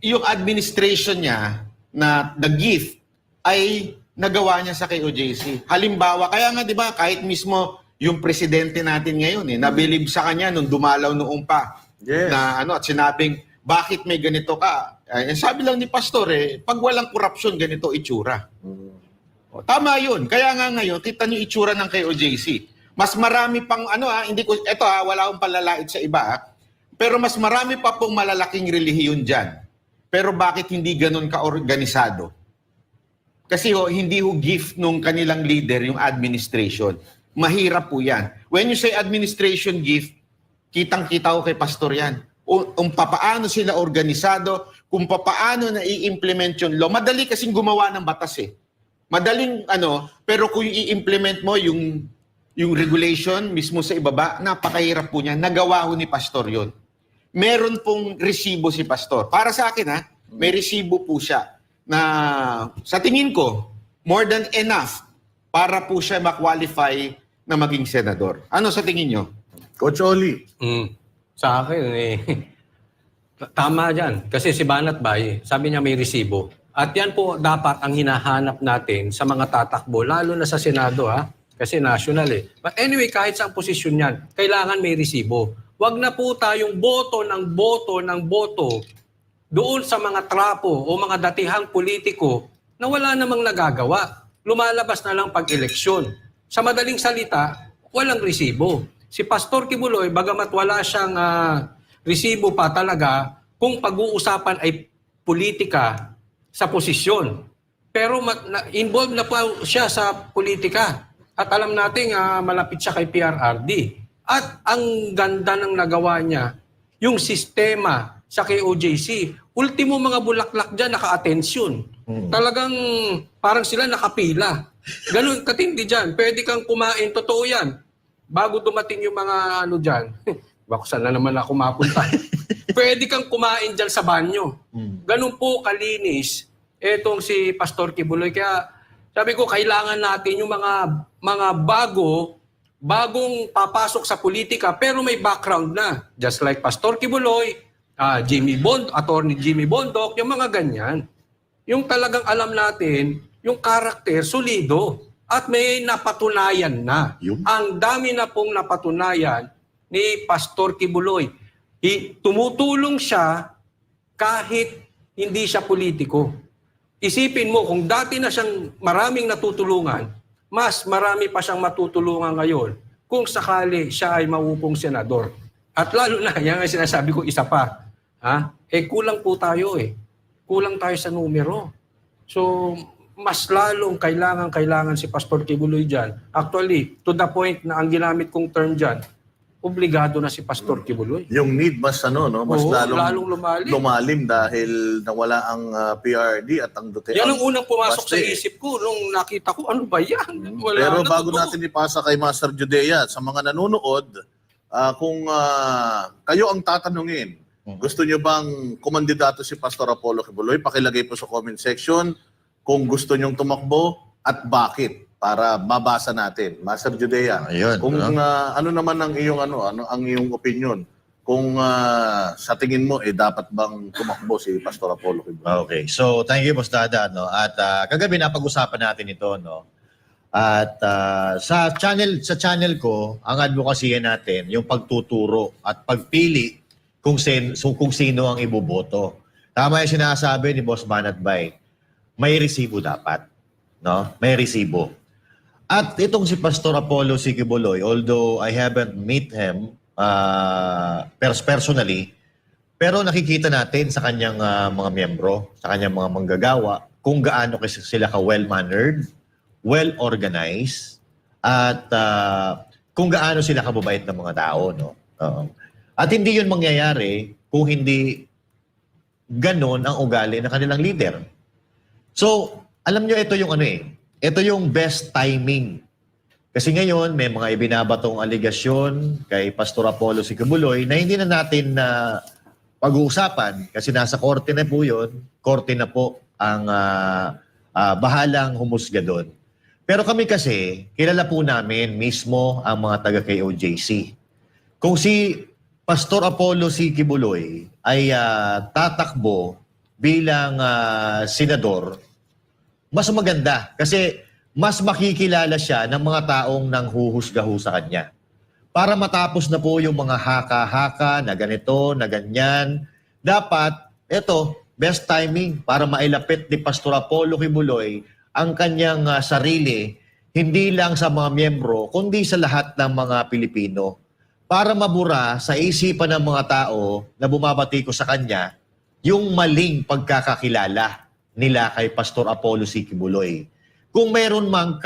[SPEAKER 1] yung administration niya na the gift ay nagawa niya sa KOJC. Halimbawa, kaya nga 'di ba, kahit mismo yung presidente natin ngayon nabilib sa kanya nung dumalaw noong pa.
[SPEAKER 4] Yes.
[SPEAKER 1] Na at sinabing, bakit may ganito ka? Sabi lang ni Pastor pag walang korupsyon, ganito itsura. O, tama 'yun. Kaya nga ngayon, kita niyo itsura ng KOJC. Mas marami pang hindi ko wala akong palalait sa iba, pero mas marami pa pong malalaking relihiyon diyan. Pero bakit hindi ganoon ka-organisado? Kasi hindi gift nung kanilang leader yung administration. Mahirap po 'yan. When you say administration gift, kitang-kita ko kay Pastor 'yan. Kung papaano sila organisado, kung papaano na i-implement yung law. Madali kasing gumawa ng batas Madaling pero kung i-implement mo yung regulation mismo sa ibaba, napakahirap po niya. Nagawa ho ni Pastor yon. Meron pong resibo si Pastor. Para sa akin may resibo po siya na sa tingin ko, more than enough para po siya ma-qualify na maging senador. Ano sa tingin nyo?
[SPEAKER 4] Coach Oli.
[SPEAKER 2] Sa akin, tama dyan. Kasi si Banat Bay, sabi niya may resibo. At yan po dapat ang hinahanap natin sa mga tatakbo, lalo na sa Senado kasi national But anyway, kahit sa posisyon yan, kailangan may resibo. Wag na po tayong boto doon sa mga trapo o mga datihang politiko na wala namang nagagawa. Lumalabas na lang pag-eleksyon. Sa madaling salita, walang resibo. Si Pastor Kibuloy, bagamat wala siyang resibo pa talaga, kung pag-uusapan ay politika sa posisyon. Pero involved na po siya sa politika. At alam natin malapit siya kay PRRD. At ang ganda ng nagawa niya, yung sistema sa KOJC. Ultimo mga bulaklak dyan, naka-atensyon. Talagang parang sila nakapila. Ganun, katindi dyan. Pwede kang kumain, totoo yan. Bago dumating yung mga dyan, bako saan na naman ako mapunta. Pwede kang kumain dyan sa banyo. Ganun po kalinis etong si Pastor Kibuloy. Kaya sabi ko, kailangan natin yung mga bagong papasok sa politika pero may background na. Just like Pastor Kibuloy, Attorney Jimmy Bondoc, yung mga ganyan. Yung talagang alam natin, yung karakter, solido. At may napatunayan na. Ang dami na pong napatunayan ni Pastor Kibuloy. Tumutulong siya kahit hindi siya politiko. Isipin mo, kung dati na siyang maraming natutulungan, mas marami pa siyang matutulungan ngayon kung sakali siya ay mauupong senador. At lalo na, yan ang sinasabi ko, isa pa. Kulang po tayo Kulang tayo sa numero. So, mas lalong kailangan si Pastor Kibuloy dyan. Actually, to the point na ang ginamit kong term dyan, obligado na si Pastor Kibuloy.
[SPEAKER 4] Yung need mas mas
[SPEAKER 2] lalong
[SPEAKER 4] lumalim dahil nawala ang PRD at ang Duterte.
[SPEAKER 2] Yan ang unang pumasok sa isip ko nung nakita ko, ano ba yan?
[SPEAKER 4] Pero bago natin ipasa kay Master Judea, sa mga nanonood, kung kayo ang tatanungin, gusto nyo bang kumandidato si Pastor Apollo Kibuloy? Pakilagay po sa comment section kung gusto nyong tumakbo at bakit para mabasa natin. Master Judea,
[SPEAKER 3] Ayun,
[SPEAKER 4] kung ano naman ang iyong ang iyong opinion kung sa tingin mo dapat bang tumakbo si Pastor Apollo Kibuloy?
[SPEAKER 3] Okay. So, thank you, Boss Dada. At kagabi napag-usapan natin ito. At sa channel ko, ang advocacy natin, yung pagtuturo at pagpili kung sino ang iboboto. Tama yung sinasabi ni Boss Banat Bay. May resibo dapat. May resibo. At itong si Pastor Apollo Kibuloy, although I haven't met him personally, pero nakikita natin sa kanyang mga miyembro, sa kanyang mga manggagawa, kung gaano sila ka well-mannered, well-organized, at kung gaano sila kababait ng mga tao, no? Oo. At hindi yun mangyayari kung hindi ganon ang ugali ng kanilang leader. So, alam nyo, ito yung ito yung best timing. Kasi ngayon, may mga ibinabatong aligasyon kay Pastor Apollo Sikibuloy na hindi na natin pag-uusapan kasi nasa korte na po yun. Korte na po ang bahalang humusga doon. Pero kami kasi, kilala po namin mismo ang mga taga-KOJC. Kung si Pastor Apollo Sikibuloy ay tatakbo bilang senador, mas maganda kasi mas makikilala siya ng mga taong nanghuhusga-ho sa kanya. Para matapos na po yung mga haka-haka na ganito, na ganyan, dapat, best timing para mailapit ni Pastor Apollo Kibuloy ang kanyang sarili, hindi lang sa mga miyembro, kundi sa lahat ng mga Pilipino. Para mabura sa isipan ng mga tao na bumabati ko sa kanya, yung maling pagkakakilala nila kay Pastor Apollo Sikibuloy. Kung mayroon mang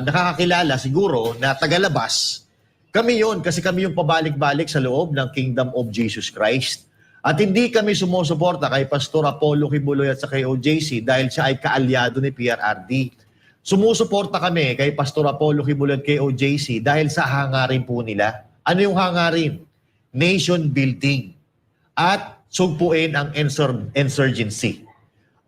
[SPEAKER 3] nakakakilala siguro na tagalabas, kami yon kasi kami yung pabalik-balik sa loob ng Kingdom of Jesus Christ. At hindi kami sumusuporta kay Pastor Apollo Kibuloy at sa KOJC dahil siya ay kaalyado ni PRRD. Sumusuporta kami kay Pastor Apollo Kibuloy at KOJC dahil sa hangarin po nila. Ano yung hangarin? Nation building at sugpuin ang insurgency.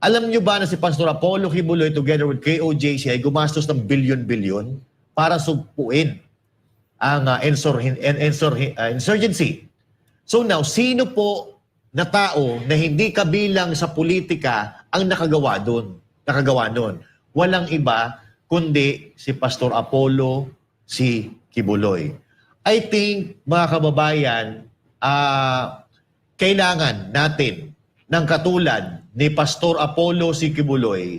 [SPEAKER 3] Alam nyo ba na si Pastor Apollo Kibuloy together with KOJC ay gumastos ng bilyon-bilyon para sugpuin ang insurgency? So now, sino po na tao na hindi kabilang sa politika ang nakagawa nun? Walang iba kundi si Pastor Apollo Kibuloy. I think, mga kababayan, kailangan natin ng katulad ni Pastor Apollo Kibuloy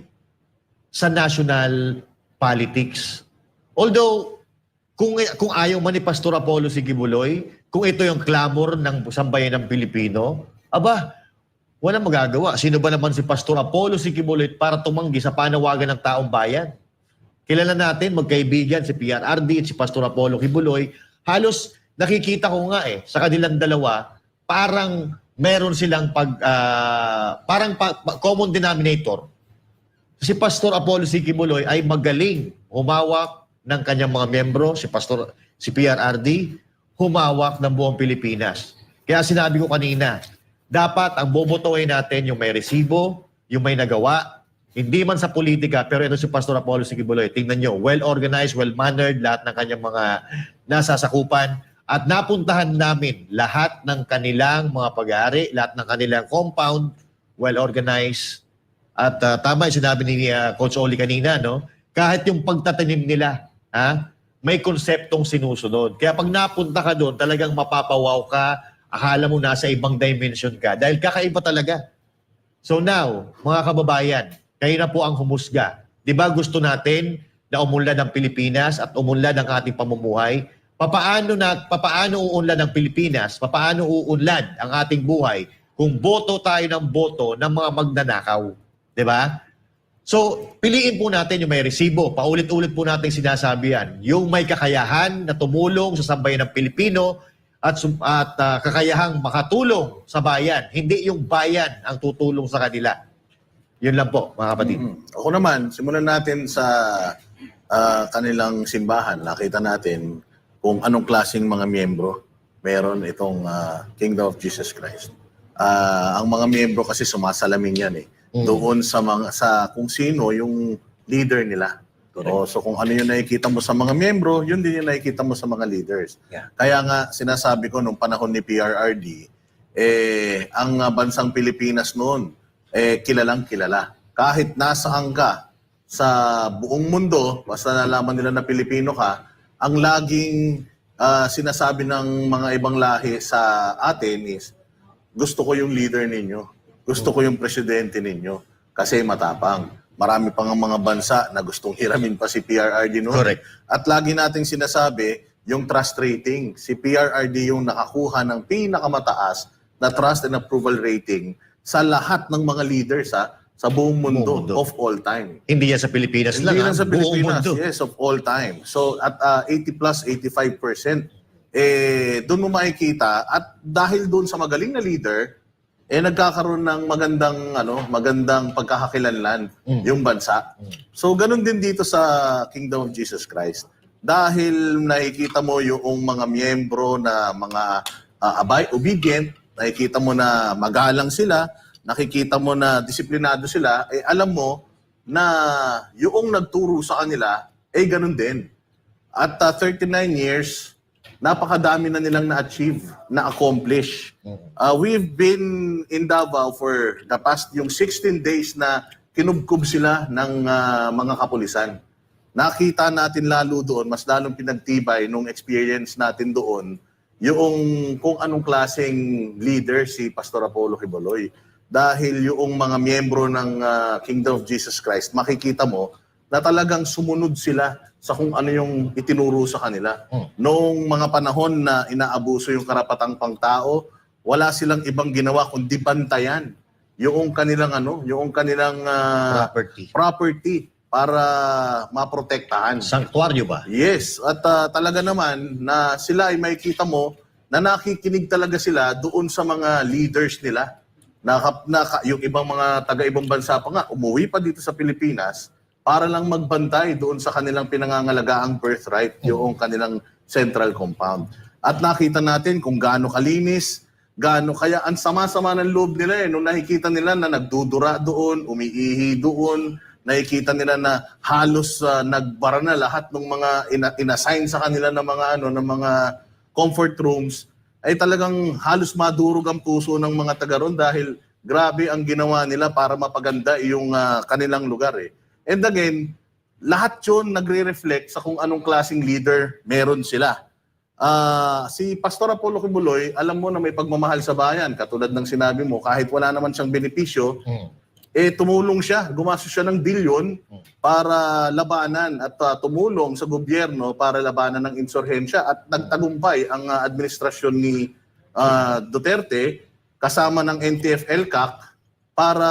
[SPEAKER 3] sa national politics. Although, kung ayaw man ni Pastor Apollo Kibuloy, kung ito yung clamor ng sambayan ng Pilipino, walang magagawa. Sino ba naman si Pastor Apollo Kibuloy para tumanggi sa panawagan ng taong bayan? Kilala natin, magkaibigan si PRRD at si Pastor Apollo Kibuloy. Halos nakikita ko nga sa kanilang dalawa, parang meron silang common denominator. Si Pastor Apollo Kibuloy ay magaling humawak ng kanyang mga miyembro, si PRRD, humawak ng buong Pilipinas. Kaya sinabi ko kanina, dapat ang bobotohin natin yung may resibo, yung may nagawa, hindi man sa politika, pero ito si Pastor Apollo Kibuloy. Tingnan nyo, well-organized, well-mannered, lahat ng kanyang mga nasasakupan. At napuntahan namin lahat ng kanilang mga pag-aari, lahat ng kanilang compound, well-organized. At tama yung sinabi ni Coach Oli kanina, no? Kahit yung pagtatanim nila, may konseptong sinusunod. Kaya pag napunta ka doon, talagang mapapawaw ka, akala mo nasa ibang dimension ka dahil kakaiba talaga. So now, mga kababayan, kayo na po ang humusga. Di ba gusto natin na umunlad ang Pilipinas at umunlad ang ating pamumuhay? Papaano uunlad ang Pilipinas? Papaano uunlad ang ating buhay kung boto tayo ng boto ng mga magnanakaw? Di ba? So, piliin po natin yung may resibo. Paulit-ulit po natin sinasabi yan. Yung may kakayahan na tumulong sa sambayan ng Pilipino at kakayahang makatulong sa bayan. Hindi yung bayan ang tutulong sa kanila. Yun lang po, mga kapatid.
[SPEAKER 4] Ako naman, simulan natin sa kanilang simbahan. Nakita natin kung anong klaseng mga miyembro meron itong Kingdom of Jesus Christ. Ang mga miyembro kasi sumasalamin yan doon sa kung sino yung leader nila. So kung ano yung nakikita mo sa mga miyembro, yun din yung nakikita mo sa mga leaders.
[SPEAKER 3] Yeah.
[SPEAKER 4] Kaya nga sinasabi ko nung panahon ni PRRD, ang bansang Pilipinas noon, kilalang kilala. Kahit nasaan ka sa buong mundo, basta nalaman nila na Pilipino ka, ang laging sinasabi ng mga ibang lahi sa atin is, gusto ko yung leader ninyo. Gusto ko yung presidente ninyo. Kasi matapang. Marami pang mga bansa na gustong hiramin pa si PRRD noon.
[SPEAKER 3] Correct.
[SPEAKER 4] At lagi nating sinasabi, yung trust rating. Si PRRD yung nakakuha ng pinakamataas na trust and approval rating sa lahat ng mga leaders sa buong mundo,
[SPEAKER 3] Buong mundo.
[SPEAKER 4] of all time.
[SPEAKER 3] Hindi yan sa Pilipinas lang.
[SPEAKER 4] Hindi lang sa
[SPEAKER 3] Buong
[SPEAKER 4] Pilipinas,
[SPEAKER 3] mundo.
[SPEAKER 4] yes, of all time. So at 80 plus, 85%, doon mo makikita at dahil doon sa magaling na leader, nagkakaroon ng magandang pagkakakilanlan yung bansa. So ganun din dito sa Kingdom of Jesus Christ. Dahil nakikita mo yung mga miyembro na mga obedient, nakikita mo na magalang sila, nakikita mo na disiplinado sila, alam mo na yung nagturo sa kanila, ganun din. At 39 years, napakadami na nilang na-achieve, na-accomplish. We've been in Davao for the past yung 16 days na kinubkob sila ng mga kapulisan. Nakita natin lalo doon, mas lalong pinagtibay nung experience natin doon, yung kung anong klaseng leader si Pastor Apollo Quiboloy. Dahil yung mga miyembro ng Kingdom of Jesus Christ, makikita mo na talagang sumunod sila sa kung ano yung itinuro sa kanila. Noong mga panahon na inaabuso yung karapatang pangtao, wala silang ibang ginawa kundi bantayan yung kanilang property para maprotektahan.
[SPEAKER 3] Sanctuaryo ba?
[SPEAKER 4] Yes, at talaga naman na sila ay makikita mo na nakikinig talaga sila doon sa mga leaders nila. Yung ibang mga taga-ibang bansa pa nga, umuwi pa dito sa Pilipinas para lang magbantay doon sa kanilang pinangangalagaang birthright, yung kanilang central compound. At nakita natin kung gaano kalinis, kaya ang sama-sama ng loob nila nung nakikita nila na nagdudura doon, umiihi doon, nakikita nila na halos nagbara na lahat ng mga inassign sa kanila ng mga comfort rooms, ay talagang halos madurog ang puso ng mga taga ron dahil grabe ang ginawa nila para mapaganda yung kanilang lugar. And again, lahat yun nagre-reflect sa kung anong klaseng leader meron sila. Si Pastor Apollo Quiboloy, alam mo na may pagmamahal sa bayan. Katulad ng sinabi mo, kahit wala naman siyang benepisyo, tumulong siya, gumastos siya ng bilyon para labanan at tumulong sa gobyerno para labanan ng insurhensya at nagtagumpay ang administrasyon ni Duterte kasama ng NTF-ELCAC para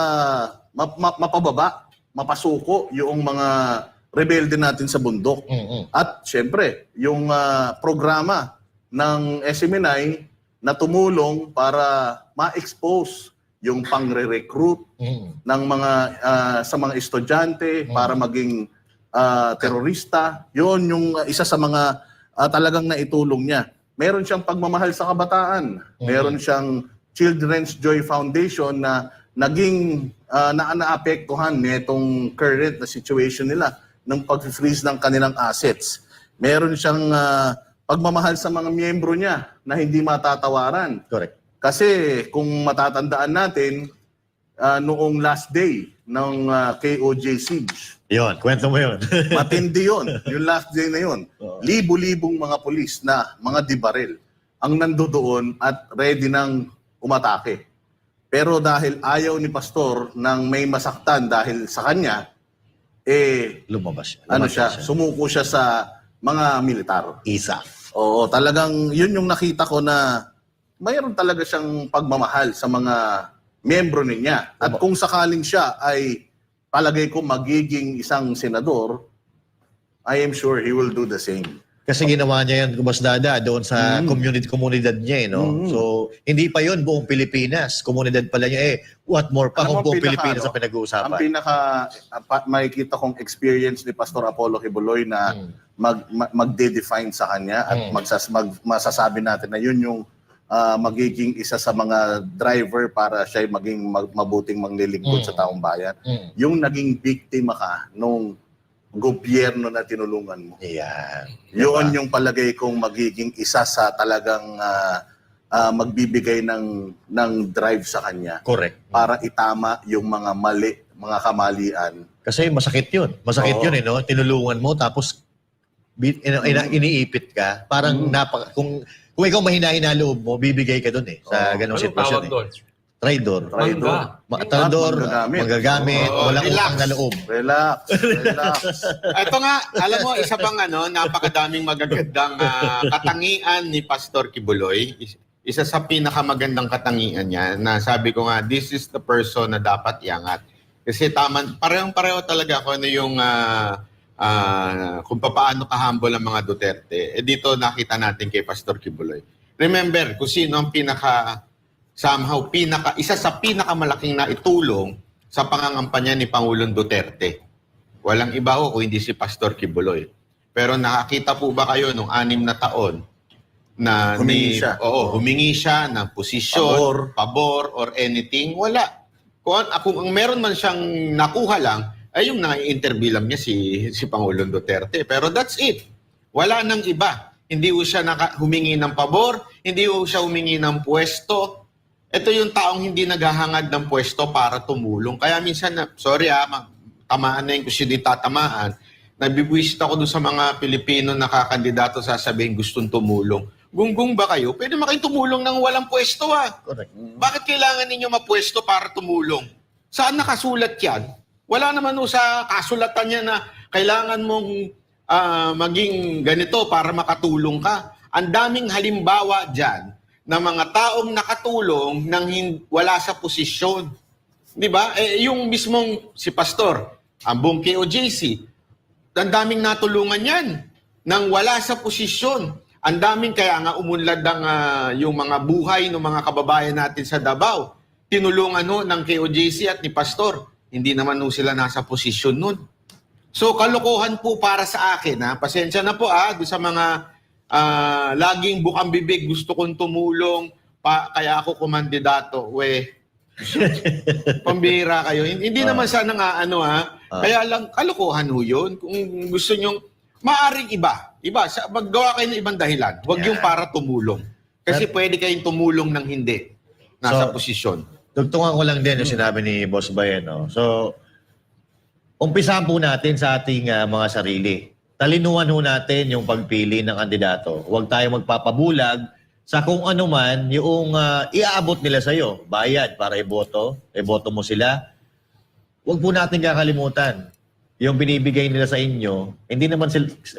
[SPEAKER 4] mapasuko yung mga rebelde natin sa bundok. At syempre, yung programa ng SMNI na tumulong para ma-expose yung pangre-recruit ng mga sa mga estudyante para maging terorista. Yun yung isa sa mga talagang naitulong niya. Meron siyang pagmamahal sa kabataan. Meron siyang Children's Joy Foundation na naging naapektuhan nitong current na situation nila ng pag-freeze ng kanilang assets. Meron siyang pagmamahal sa mga miyembro niya na hindi matatawaran.
[SPEAKER 3] Correct.
[SPEAKER 4] Kasi kung matatandaan natin, noong last day ng KOJ siege,
[SPEAKER 3] Yon, kwento mo yun.
[SPEAKER 4] matindi yun. Yung last day na yun. Libo-libong mga pulis na mga dibaril ang nandoon at ready nang umatake. Pero dahil ayaw ni Pastor nang may masaktan dahil sa kanya,
[SPEAKER 3] Lumabas siya.
[SPEAKER 4] sumuko siya sa mga militar.
[SPEAKER 3] ISAF.
[SPEAKER 4] Oo, talagang yun yung nakita ko na mayroon talaga siyang pagmamahal sa mga miyembro niya. At kung sakaling siya ay palagay ko magiging isang senador, I am sure he will do the same.
[SPEAKER 3] Kasi ginawa niya yan, Dada, doon sa komunidad niya, no? So, hindi pa yon buong Pilipinas. Komunidad pala niya, what more pa kung buong Pilipinas ang pinag-uusapan.
[SPEAKER 4] Ang makikita kong experience ni Pastor Apollo Quiboloy na magde-define sa kanya at masasabi natin na yun yung magiging isa sa mga driver para siya maging mabuting manglilingkod sa taong bayan. Yung naging biktima ka nung gobyerno na tinulungan mo.
[SPEAKER 3] Yan.
[SPEAKER 4] Yun yung palagay kong magiging isa sa talagang magbibigay ng drive sa kanya.
[SPEAKER 3] Correct.
[SPEAKER 4] Para itama yung mga mga kamalian.
[SPEAKER 3] Kasi masakit yun. Masakit yun, no? Tinulungan mo, tapos iniipit ka. Parang kung ikaw mahina-hina loob mo, bibigay ka dun sa ganong
[SPEAKER 2] Anong
[SPEAKER 3] sitwasyon.
[SPEAKER 2] tawag doon?
[SPEAKER 3] Traidor.
[SPEAKER 4] Traitor,
[SPEAKER 3] Magagamit, walang utang na loob.
[SPEAKER 4] Relax.
[SPEAKER 1] Ito nga, alam mo, isa pang napakadaming magagandang katangian ni Pastor Quiboloy. Isa sa pinakamagandang katangian niya na sabi ko nga, this is the person na dapat iangat. Kasi parehong-pareho talaga kung ano yung kung paano ka-humble ang mga Duterte. Dito nakita natin kay Pastor Kibuloy. Remember, kung sino ang isa sa pinakamalaking naitulong sa pangangampanya ni Pangulong Duterte. Walang iba ho kung hindi si Pastor Kibuloy. Pero nakakita po ba kayo nung 6 na taon na humingi siya ng posisyon, pabor, or anything? Wala. Kung meron man siyang nakuha lang, ay yung na-interview lang niya si Pangulong Duterte. Pero that's it. Wala nang iba. Hindi ho siya humingi ng pabor, hindi ho siya humingi ng pwesto. Ito yung taong hindi naghahangad ng pwesto para tumulong. Kaya minsan, tamaan na yung kung sino tatamaan, nabibwisit ako doon sa mga Pilipino na kakandidato sasabihin gustong tumulong. Gunggong ba kayo? Pwede makayong tumulong ng walang pwesto
[SPEAKER 3] Correct.
[SPEAKER 1] Bakit kailangan ninyo mapwesto para tumulong? Saan nakasulat yan? Wala naman sa kasulatan niya na kailangan mong maging ganito para makatulong ka. Ang daming halimbawa dyan na mga taong nakatulong nang wala sa posisyon. Di ba? Yung mismong si Pastor, ang buong KOJC, ang daming natulungan yan nang wala sa posisyon. Ang daming kaya nga umunlad yung mga buhay ng mga kababayan natin sa Davao. Tinulungan ng KOJC at ni Pastor. Hindi naman sila nasa posisyon nun. So, kalokohan po para sa akin. Pasensya na po doon sa mga laging bukang bibig, gusto kong tumulong, kaya ako kumandidato. Pambira kayo. Hindi naman sana kaya lang kalokohan ho yun. Kung gusto nyong, maaring iba, maggawa kayo ng ibang dahilan. Huwag yung para tumulong. Kasi pwede kayong tumulong ng hindi. Nasa posisyon.
[SPEAKER 3] Tugtungan ko lang din yung sinabi ni Boss Bayan. No? So, umpisahan po natin sa ating mga sarili. Talinuhan ho natin yung pagpili ng kandidato. Huwag tayo magpapabulag sa kung ano man yung iaabot nila sa'yo. Bayad para iboto mo sila. Huwag po natin kakalimutan. Yung binibigay nila sa inyo, hindi naman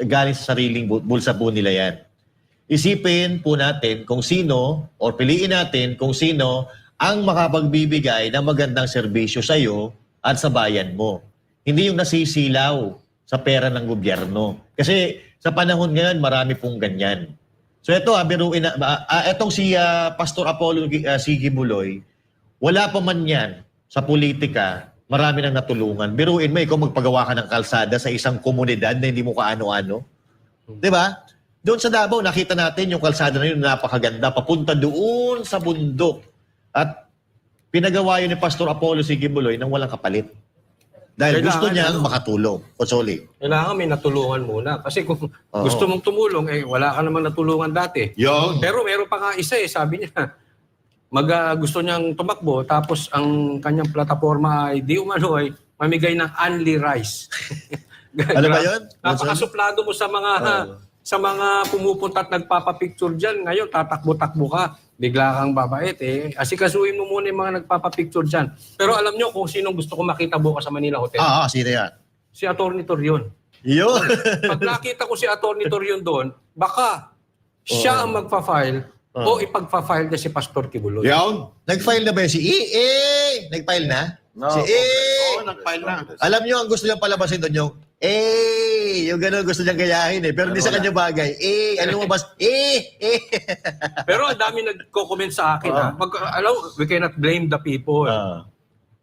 [SPEAKER 3] galing sa sariling bulsa po nila yan. Isipin po natin kung sino, or piliin natin kung sino ang makapagbibigay ng magandang serbisyo sa'yo at sa bayan mo. Hindi yung nasisilaw sa pera ng gobyerno. Kasi sa panahon ngayon, marami pong ganyan. So ito, etong si Pastor Apollo Kibuloy, wala pa man yan sa politika, marami nang natulungan. Biruin mo, ikaw magpagawa ka ng kalsada sa isang komunidad na hindi mo kaano-ano. Diba? Doon sa Davao, nakita natin yung kalsada na yun, napakaganda, papunta doon sa bundok. At pinagawa yun ni Pastor Apollo Kibuloy nang walang kapalit. Dahil gusto niya makatulong. Sorry.
[SPEAKER 2] Kailangan may natulungan muna. Kasi kung gusto mong tumulong, wala ka naman natulungan dati. Pero meron pa nga isa sabi niya, gusto niyang tumakbo, tapos ang kanyang plataforma ay mamigay ng only rice.
[SPEAKER 3] Ano ba yun?
[SPEAKER 2] Napakasuplado mo sa mga pumupunta at nagpapapicture dyan. Ngayon, tatakbo-takbo ka. Bigla kang babait Asikasuhin mo muna yung mga nagpapapicture dyan. Pero alam nyo kung sinong gusto ko makita bukas sa Manila Hotel?
[SPEAKER 3] Sino yan?
[SPEAKER 2] Si Atty. Torion.
[SPEAKER 3] Yun.
[SPEAKER 2] Pag nakita ko si Atty. Torion doon, baka siya ang magpa-file o ipagpa-file na si Pastor Kibuloy.
[SPEAKER 3] Nag-file na ba si Nag-file na?
[SPEAKER 4] No.
[SPEAKER 3] Si
[SPEAKER 1] Nag-file na.
[SPEAKER 3] Alam nyo, ang gusto niyang palabasin doon yung yung gano'n gusto niyang gayahin Pero hindi sa kanya bagay. Ano mo bas?
[SPEAKER 2] Pero ang dami nagko-comment sa akin we cannot blame the people.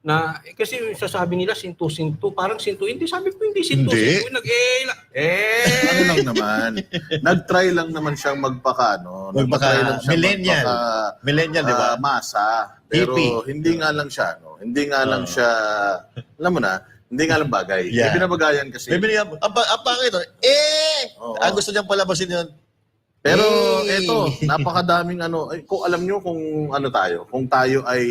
[SPEAKER 2] Na kasi sasabi nila sintu-sintu, parang sintu. Hindi, sabi ko hindi sintu-sintu.
[SPEAKER 4] Ano lang naman. Nag-try lang naman siyang
[SPEAKER 3] Millennial, di ba?
[SPEAKER 4] Masa. Pero hindi nga lang siya, Hindi nga lang siya, alam mo na, hindi nga lang bagay.
[SPEAKER 3] Yeah.
[SPEAKER 4] May binabagayan kasi.
[SPEAKER 3] Ang pangit. Ang gusto niyang palabasin yun.
[SPEAKER 4] Pero eto, napakadaming kung alam nyo kung ano tayo, kung tayo ay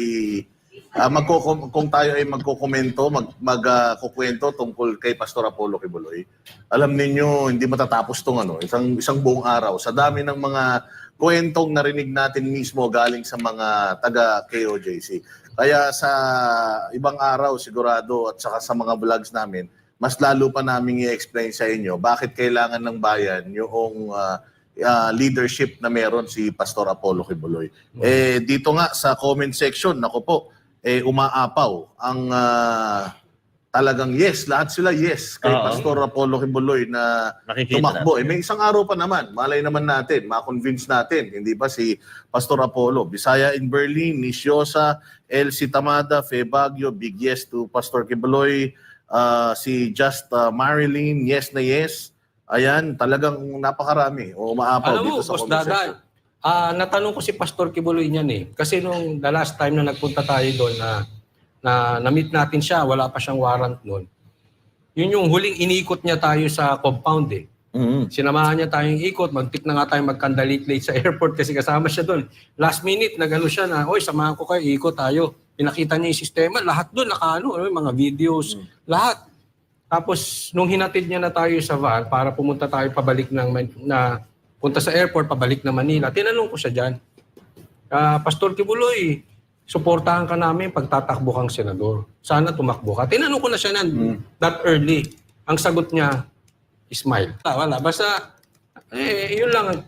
[SPEAKER 4] magkokomento, magkukwento tungkol kay Pastor Apollo Kibuloy, alam ninyo hindi matatapos tong isang buong araw sa dami ng mga kwentong narinig natin mismo galing sa mga taga KOJC. Kaya sa ibang araw sigurado at saka sa mga vlogs namin, mas lalo pa namin i-explain sa inyo bakit kailangan ng bayan yung leadership na meron si Pastor Apollo Kibuloy. Dito nga sa comment section, umaapaw ang talagang yes, lahat sila yes kay
[SPEAKER 3] Oo.
[SPEAKER 4] Pastor Apollo Kibuloy na
[SPEAKER 3] Nakikita
[SPEAKER 4] tumakbo.
[SPEAKER 3] natin.
[SPEAKER 4] May isang araw pa naman, malay naman natin, ma-convince natin, hindi ba si Pastor Apollo, Bisaya in Berlin, Nisyosa, Elsie Tamada, Fe Baguio, big yes to Pastor Kibuloy, si Just Marilyn, yes na yes. Ayan, talagang napakarami o maapaw
[SPEAKER 2] Alam mo,
[SPEAKER 4] dito sa
[SPEAKER 2] Boss
[SPEAKER 4] comment section.
[SPEAKER 2] Dadan, natanong ko si Pastor Kibuloy niyan eh. Kasi nung the last time na nagpunta tayo doon na na-meet natin siya, wala pa siyang warrant noon. Yun yung huling inikot niya tayo sa compound eh. Sinamahan niya tayong ikot, mag-tip na nga tayo magkandalate-late sa airport kasi kasama siya doon. Last minute, nagano siya na, oy, samahan ko kayo, ikot tayo. Pinakita niya yung sistema, lahat doon nakaano, mga videos, lahat. Tapos, nung hinatid niya na tayo sa van para pumunta tayo pabalik punta sa airport, pabalik na Manila, tinanong ko siya dyan, Pastor Kibuloy, suportahan ka namin pag tatakbo kang senador. Sana tumakbo ka. Tinanong ko na siya that early. Ang sagot niya, smile. Wala. Basta, yun lang.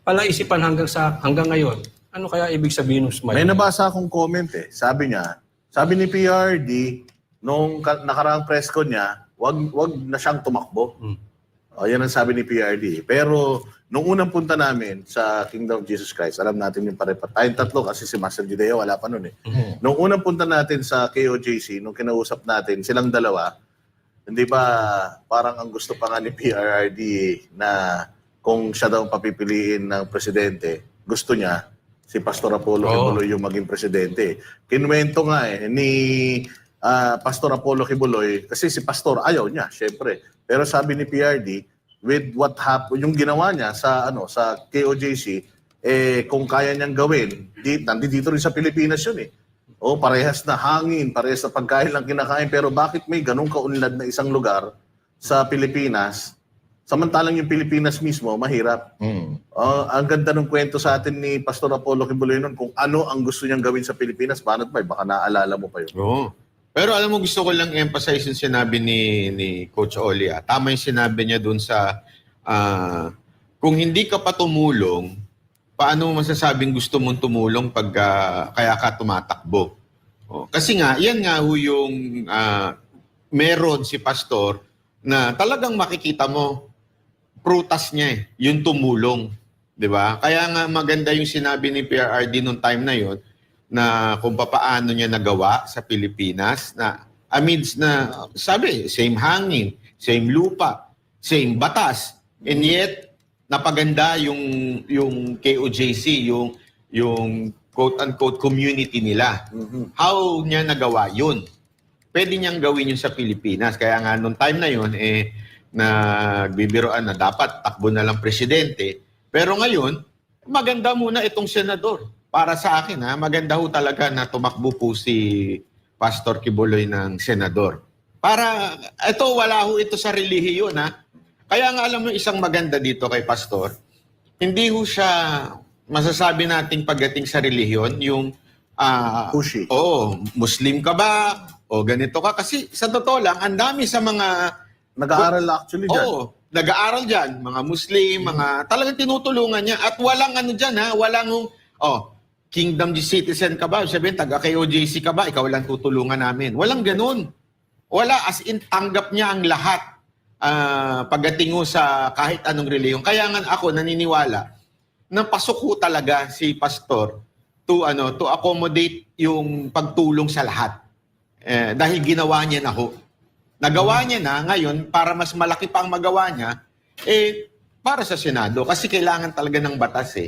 [SPEAKER 2] Palaisipan hanggang ngayon. Ano kaya ibig sabihin ng smile?
[SPEAKER 4] May nabasa akong comment eh. Sabi ni PRD, nung nakaraang press ko niya, wag na siyang tumakbo. O, yan ang sabi ni PRD. Pero, nung unang punta namin sa Kingdom of Jesus Christ, alam natin yung parepat. Tayong tatlo kasi si Master Judeo, wala pa nun eh. Nung unang punta natin sa KOJC, nung kinausap natin, silang dalawa, hindi ba parang ang gusto pa nga ni PRD na kung siya daw papipiliin ng presidente, gusto niya si Pastor Apollo Kibuloy yung maging presidente. Kinuwento nga ni Pastor Apollo Kibuloy, kasi si Pastor ayaw niya, syempre. Pero sabi ni PRD, with what happened, yung ginawa niya sa KOJC, kung kaya niyang gawin, nandito rin sa Pilipinas yun eh. O parehas na hangin, parehas na pagkain lang kinakain, pero bakit may ganong kaunlad na isang lugar sa Pilipinas, samantalang yung Pilipinas mismo, mahirap. Ang ganda ng kwento sa atin ni Pastor Apollo Kibuloy nun, kung ano ang gusto niyang gawin sa Pilipinas, baka naalala mo pa yun.
[SPEAKER 1] Oo. Pero alam mo, gusto ko lang emphasize yung sinabi ni Coach Oli. Tama yung sinabi niya dun sa kung hindi ka pa tumulong, paano mo masasabing gusto mong tumulong pag kaya ka tumatakbo? Kasi nga, yan nga yung meron si Pastor na talagang makikita mo prutas niya yung tumulong. Di ba? Kaya nga maganda yung sinabi ni PRRD nung time na yon na kung paano niya nagawa sa Pilipinas na amidst na, sabi, same hangin, same lupa, same batas, and yet napaganda yung KOJC, yung quote-unquote community nila. How niya nagawa yun? Pwede niyang gawin yun sa Pilipinas. Kaya nga nung time na yun, nagbibiroan na dapat takbo na lang presidente. Pero ngayon, maganda muna itong senador. Para sa akin, maganda ho talaga na tumakbo po si Pastor Kibuloy ng senador. Para, wala ho ito sa relihiyon, Kaya nga alam mo, isang maganda dito kay Pastor, hindi ho siya, masasabi nating pagdating sa relihiyon, yung,
[SPEAKER 4] Pushy.
[SPEAKER 1] Muslim ka ba? O ganito ka? Kasi sa totoo lang, ang dami sa mga...
[SPEAKER 4] Nag-aaral actually dyan.
[SPEAKER 1] Nag-aaral dyan. Mga Muslim, talagang tinutulungan niya. At walang dyan, walang, Kingdom citizen ka ba? Sabihin, taga-KOJC ka ba? Ikaw lang tutulungan namin. Walang ganun. Wala, as in, tanggap niya ang lahat pagdating sa kahit anong reliyon. Kaya nga ako naniniwala na pasok ho talaga si Pastor to accommodate yung pagtulong sa lahat. Dahil ginawa niya na ho. Nagawa niya na ngayon, para mas malaki pang magawa niya, para sa Senado. Kasi kailangan talaga ng batas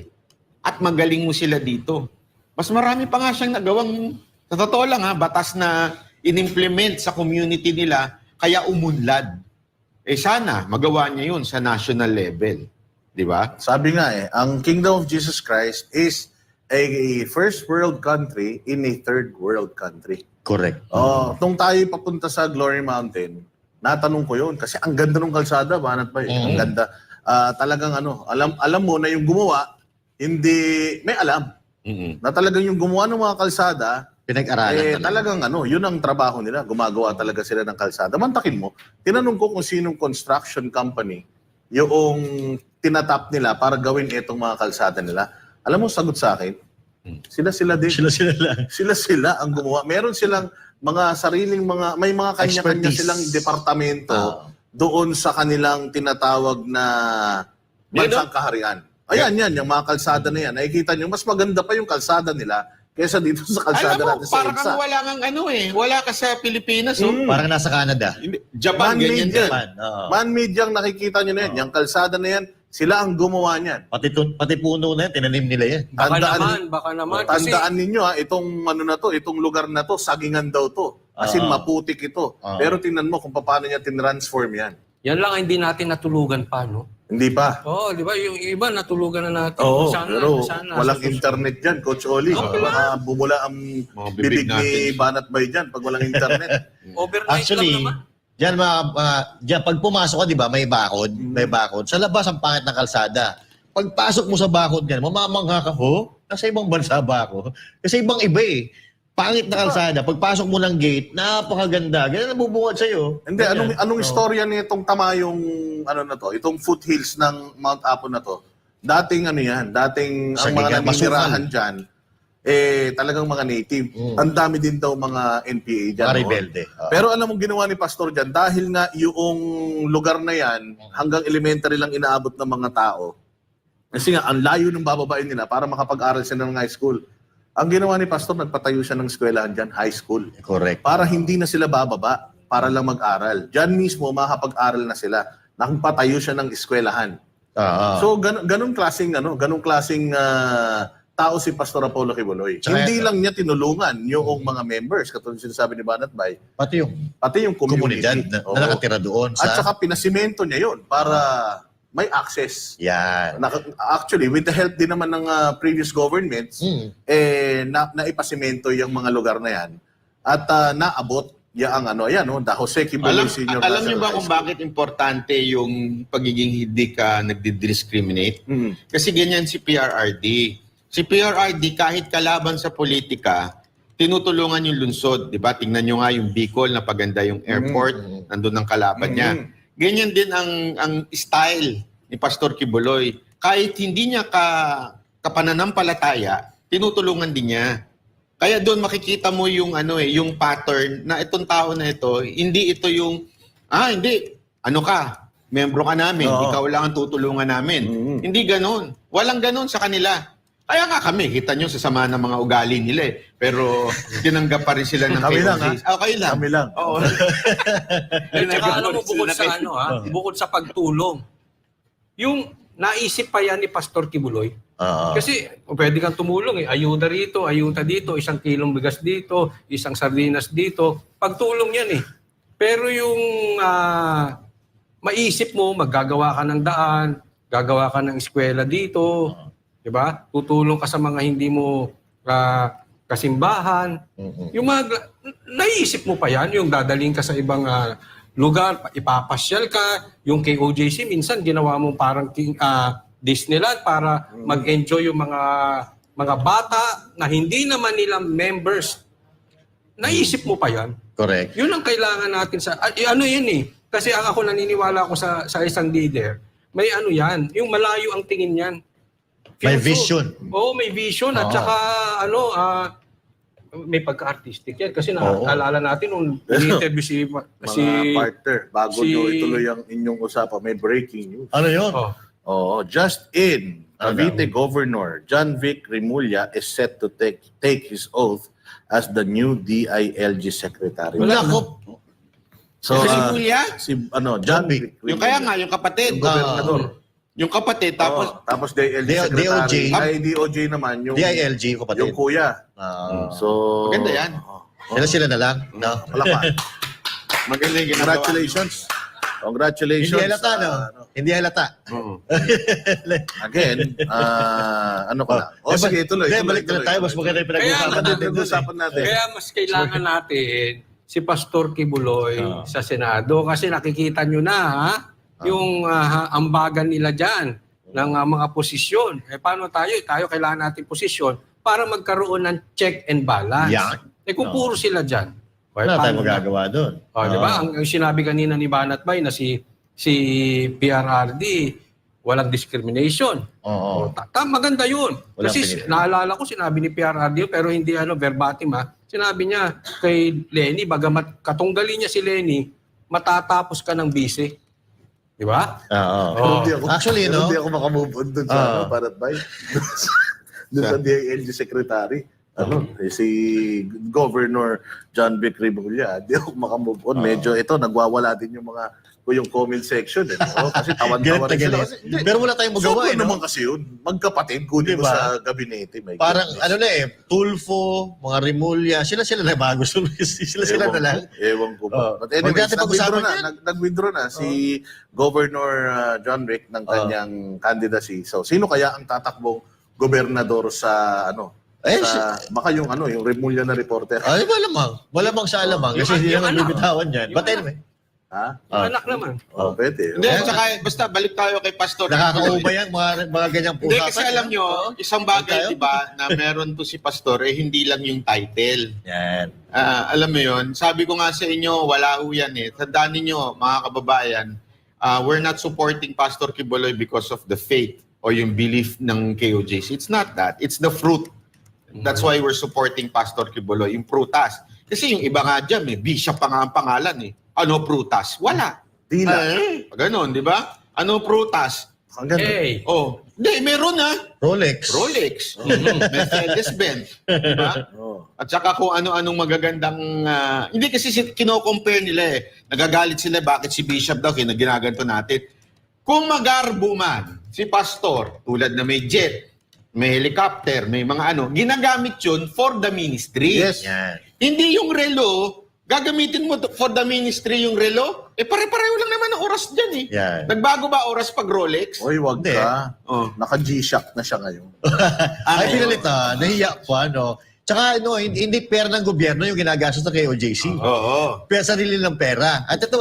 [SPEAKER 1] At magaling mo sila dito. Mas marami pa nga siyang nagawang, sa totoo lang batas na inimplement sa community nila, kaya umunlad. Sana magawa niya yun sa national level. Di ba?
[SPEAKER 4] Sabi nga ang Kingdom of Jesus Christ is a first world country in a third world country.
[SPEAKER 3] Correct.
[SPEAKER 4] Nung tayo papunta sa Glory Mountain, natanong ko yun kasi ang ganda ng kalsada, banat ba Ang ganda. Talagang alam mo na yung gumawa, hindi, may alam. Na talagang yung gumawa ng mga kalsada,
[SPEAKER 3] Pinag-aralan
[SPEAKER 4] talagang yun ang trabaho nila. Gumagawa talaga sila ng kalsada. Mantakin mo, tinanong ko kung sinong construction company yung tinatap nila para gawin itong mga kalsada nila. Alam mo, sagot sa akin, Sila-sila din.
[SPEAKER 3] Sila lang.
[SPEAKER 4] Sila ang gumawa. Meron silang mga sariling may mga kanya-kanya
[SPEAKER 3] Expertise.
[SPEAKER 4] silang departamento
[SPEAKER 3] Ah.
[SPEAKER 4] doon sa kanilang tinatawag na bansang kaharian. Ayan, yung mga kalsada na yan. Nakikita nyo, mas maganda pa yung kalsada nila kaysa dito sa kalsada
[SPEAKER 1] Alam mo,
[SPEAKER 4] natin sa
[SPEAKER 1] parang
[SPEAKER 4] EDSA.
[SPEAKER 1] kang wala kang wala ka sa Pilipinas. Oh.
[SPEAKER 3] Parang nasa Canada.
[SPEAKER 1] Hindi, Japan,
[SPEAKER 4] Man-made
[SPEAKER 1] ganyan
[SPEAKER 4] yan.
[SPEAKER 1] din.
[SPEAKER 3] Japan. Oo.
[SPEAKER 4] Man-made yung nakikita nyo na yan. Yung kalsada na yan, sila ang gumawa niyan.
[SPEAKER 3] Pati puno na yan, tinanim nila yan.
[SPEAKER 2] Baka naman. Kasi
[SPEAKER 4] Tandaan ninyo itong lugar na to, sagingan daw to. As in, maputik ito. Pero tingnan mo kung paano niya tinransform yan.
[SPEAKER 2] yan lang ang hindi natin natulugan pa, no?
[SPEAKER 4] Hindi pa.
[SPEAKER 2] Oo, di ba? Yung iba natulugan na natin.
[SPEAKER 4] Oo, pero
[SPEAKER 2] sana.
[SPEAKER 4] walang internet dyan, Coach Oli. Baka bumula ang
[SPEAKER 1] Mga
[SPEAKER 4] bibig
[SPEAKER 1] bibig
[SPEAKER 4] ni
[SPEAKER 1] natin.
[SPEAKER 4] Banat Bay dyan pag walang internet.
[SPEAKER 2] Overnight
[SPEAKER 3] Actually,
[SPEAKER 2] lang naman.
[SPEAKER 3] diyan pag pumasok ka, di ba, may bakod. May bakod. Sa labas, ang pangit ng kalsada. Pagpasok mo sa bakod yan, mamamangha ka, nasa ibang bansa ba ako? Kasi ibang iba eh. Pangit na kalsada. Pagpasok mo ng gate, napakaganda. Ganyan nabubungad sa'yo.
[SPEAKER 4] Hindi, anong istorya nitong tamayong itong foothills ng Mount Apo na to? Dating ang mga
[SPEAKER 3] Sagingan,
[SPEAKER 4] naninirahan dyan, talagang mga native. Ang dami din daw mga NPA dyan.
[SPEAKER 3] Mga
[SPEAKER 4] no?
[SPEAKER 3] rebelde.
[SPEAKER 4] Pero alam mo ginawa ni Pastor dyan, dahil nga yung lugar na yan, hanggang elementary lang inaabot ng mga tao. Kasi nga, ang layo ng bababain nila para makapag-aral sila ng high school. Ang ginawa ni Pastor, nagpatayo siya ng eskwelahan dyan, high school.
[SPEAKER 3] Correct.
[SPEAKER 4] Para hindi na sila bababa, para lang mag-aral. Diyan mismo, makapag-aral na sila. Nakapatayo siya ng eskwelahan. So, ganun klaseng tao si Pastor Apollo Kibuloy.
[SPEAKER 3] Tsaka-
[SPEAKER 4] Hindi lang niya tinulungan yung mga members, katulad sinasabi ni Banat Bay,
[SPEAKER 3] Pati yung
[SPEAKER 4] yung community.
[SPEAKER 3] komunidad na
[SPEAKER 4] Oo.
[SPEAKER 3] nakatira doon
[SPEAKER 4] At
[SPEAKER 3] sa...
[SPEAKER 4] saka pinasimento niya yun para may access.
[SPEAKER 3] Yan.
[SPEAKER 4] Actually, with the help din naman ng previous governments, naipasimento yung mga lugar na yan. At naabot yung the Jose Kibuloy Senior
[SPEAKER 1] Alam niyo
[SPEAKER 4] National
[SPEAKER 1] ba
[SPEAKER 4] High
[SPEAKER 1] kung
[SPEAKER 4] School.
[SPEAKER 1] bakit importante yung pagiging hindi ka nagdi-discriminate?
[SPEAKER 4] Mm.
[SPEAKER 1] Kasi ganyan si PRRD. Si PRRD kahit kalaban sa politika, tinutulungan yung lungsod, 'di ba? Tingnan niyo nga yung Bicol na paganda yung airport, nandun ang kalaban niya. Ganyan din ang style ni Pastor Kibuloy. Kahit hindi niya kapananampalataya, tinutulungan din niya. Kaya doon makikita mo yung yung pattern na itong tao na ito, hindi ito yung hindi membro ka namin,
[SPEAKER 4] Oo.
[SPEAKER 1] ikaw lang ang tutulungan namin. Hindi ganoon. Walang ganoon sa kanila. Kaya nga kami, kita nyo sa sama ng mga ugali nila eh. Pero tinanggap pa rin sila ng
[SPEAKER 4] Kami lang,
[SPEAKER 1] KOJs. Kayo lang.
[SPEAKER 4] Kami lang.
[SPEAKER 1] Oo.
[SPEAKER 2] Tsaka alam mo, bukod sa bukod sa pagtulong, yung naisip pa yan ni Pastor Kibuloy, kasi pwede kang tumulong ayuda rito, ayuda dito, 1 kilong bigas dito, 1 sardinas dito, pagtulong yan eh. Pero yung maisip mo, maggagawa ka ng daan, gagawa ka ng eskwela dito, di ba? Tutulong ka sa mga hindi mo kasimbahan. Yung naisip mo pa yan, yung dadaling ka sa ibang lugar, ipapasyal ka, yung kay OJC, minsan ginawa mo parang Disneyland para mag-enjoy yung mga bata na hindi naman nila members. Naisip mo pa yan.
[SPEAKER 3] Correct.
[SPEAKER 2] Yun ang kailangan natin sa... yun eh. Kasi ako naniniwala ako sa isang leader, may yan, yung malayo ang tingin yan.
[SPEAKER 3] May vision.
[SPEAKER 2] Oo, may vision. At saka, may pagka-artistic yan. Kasi naalala natin nung in-interview si
[SPEAKER 4] partner, bago nyo ituloy ang inyong usapan, may breaking news.
[SPEAKER 3] Ano yun?
[SPEAKER 4] Just in, Cavite Governor John Vic Remulla is set to take his oath as the new DILG Secretary.
[SPEAKER 3] Nako.
[SPEAKER 4] So,
[SPEAKER 1] Si Kuya?
[SPEAKER 4] John Vic
[SPEAKER 1] Yung kaya nga, yung kapatid.
[SPEAKER 4] Yung gobernador.
[SPEAKER 1] Yung kapatid,
[SPEAKER 4] Tapos DILG
[SPEAKER 3] DOJ.
[SPEAKER 4] Secretary. DOJ naman, yung
[SPEAKER 3] DILG, kapatid.
[SPEAKER 4] yung kuya. So,
[SPEAKER 1] Maganda yan.
[SPEAKER 3] Sila na lang. No?
[SPEAKER 4] Palakpan.
[SPEAKER 1] Maganda yung ginagawa.
[SPEAKER 4] Congratulations. Congratulations.
[SPEAKER 3] Hindi halata, no? Hindi halata.
[SPEAKER 4] Again, ano ka na? Sige, tuloy.
[SPEAKER 3] Balik na tayo. Mas maganda yung pinag-uusapan natin.
[SPEAKER 4] Pinag-uusapan natin.
[SPEAKER 2] Kaya mas kailangan natin si Pastor Kibuloy sa Senado kasi nakikita nyo na yung ambagan nila dyan ng mga posisyon. Paano tayo? Tayo kailangan natin posisyon para magkaroon ng check and balance.
[SPEAKER 3] Yan.
[SPEAKER 2] Kung puro sila dyan.
[SPEAKER 3] Wala tayong magagawa doon.
[SPEAKER 2] Di ba? Ang sinabi kanina ni Banat Bay na si PRRD, walang discrimination.
[SPEAKER 3] Oo.
[SPEAKER 2] Maganda yun.
[SPEAKER 3] Walang
[SPEAKER 2] Kasi
[SPEAKER 3] pinili.
[SPEAKER 2] naalala ko, sinabi ni PRRD, pero hindi verbatim Sinabi niya kay Lenny, bagamat katunggali niya si Lenny, matatapos ka ng bise. Di ba?
[SPEAKER 3] Oo.
[SPEAKER 4] Hindi ako,
[SPEAKER 3] Actually, no?
[SPEAKER 4] Hindi ako makamove on dun sa Barat Bay. Dun sa DILG Secretary. Si Governor John Vic Rimulya. Hindi ako makamove on. Medyo ito, nagwawala din yung comment section. Kasi tawan-tawa rin sila. Kasi,
[SPEAKER 3] Pero wala tayong magawa.
[SPEAKER 4] sobra naman kasi yun. Magkapatid, kunin mo
[SPEAKER 3] Diba?
[SPEAKER 4] sa gabinete. My
[SPEAKER 3] Parang
[SPEAKER 4] goodness.
[SPEAKER 3] Tulfo, mga Rimulya, sila na bago. Sila na lang.
[SPEAKER 4] Ewan ko ba.
[SPEAKER 3] Oh.
[SPEAKER 4] But anyways,
[SPEAKER 3] Magkati pag-usapan
[SPEAKER 4] nag-withdraw na si Governor John Vic ng kanyang candidacy. So, sino kaya ang tatakbong gobernador sa baka yung Rimulya na reporter.
[SPEAKER 3] Ay, malamang sa alamang. Kasi hindi
[SPEAKER 2] yung
[SPEAKER 3] naman
[SPEAKER 2] anak.
[SPEAKER 3] bibitawan yan. But anyway,
[SPEAKER 4] Ha?
[SPEAKER 2] Yung anak naman.
[SPEAKER 4] Pwede.
[SPEAKER 1] Hindi, saka basta balik tayo kay Pastor.
[SPEAKER 3] nakakauba yan, mga ganyang
[SPEAKER 1] Hindi,
[SPEAKER 3] usapan.
[SPEAKER 1] kasi alam nyo, isang bagay,
[SPEAKER 3] Tayo?
[SPEAKER 1] di ba, na meron to si Pastor, hindi lang yung title.
[SPEAKER 3] Yan.
[SPEAKER 1] Alam mo yun, sabi ko nga sa inyo, wala ho yan Tandaan ninyo, mga kababayan, we're not supporting Pastor Quiboloy because of the faith or yung belief ng KOJC. It's not that. It's the fruit. That's why we're supporting Pastor Quiboloy, yung prutas. Kasi yung iba nga dyan, bishop pa nga ang pangalan Ano prutas? Wala.
[SPEAKER 4] Dila.
[SPEAKER 1] Ganon, di ba? Ano prutas?
[SPEAKER 4] Ang ganda.
[SPEAKER 2] Hey!
[SPEAKER 1] Hindi, meron
[SPEAKER 3] Rolex.
[SPEAKER 1] Rolex. Mercedes-Benz. Diba? At saka kung ano-anong magagandang... hindi kasi kino-compare nila Nagagalit sila bakit si Bishop daw ginaganto natin. Kung magarbo man si Pastor, tulad na may jet, may helicopter, may mga ginagamit yun for the ministry.
[SPEAKER 4] Yes.
[SPEAKER 3] Yan.
[SPEAKER 1] Hindi yung relo, gagamitin mo for the ministry yung relo, pare-pareho lang naman ang oras dyan
[SPEAKER 3] Yan.
[SPEAKER 1] Nagbago ba oras pag Rolex?
[SPEAKER 4] Oy, wag
[SPEAKER 3] Hindi.
[SPEAKER 4] ka.
[SPEAKER 1] Oh.
[SPEAKER 4] Naka-G-Shock na siya ngayon.
[SPEAKER 3] Ay, pinalita. Nahiya pa, Tsaka, hindi pera ng gobyerno yung ginagastos ng KOJC.
[SPEAKER 1] Oo.
[SPEAKER 3] Pera sarili ng pera. At ito,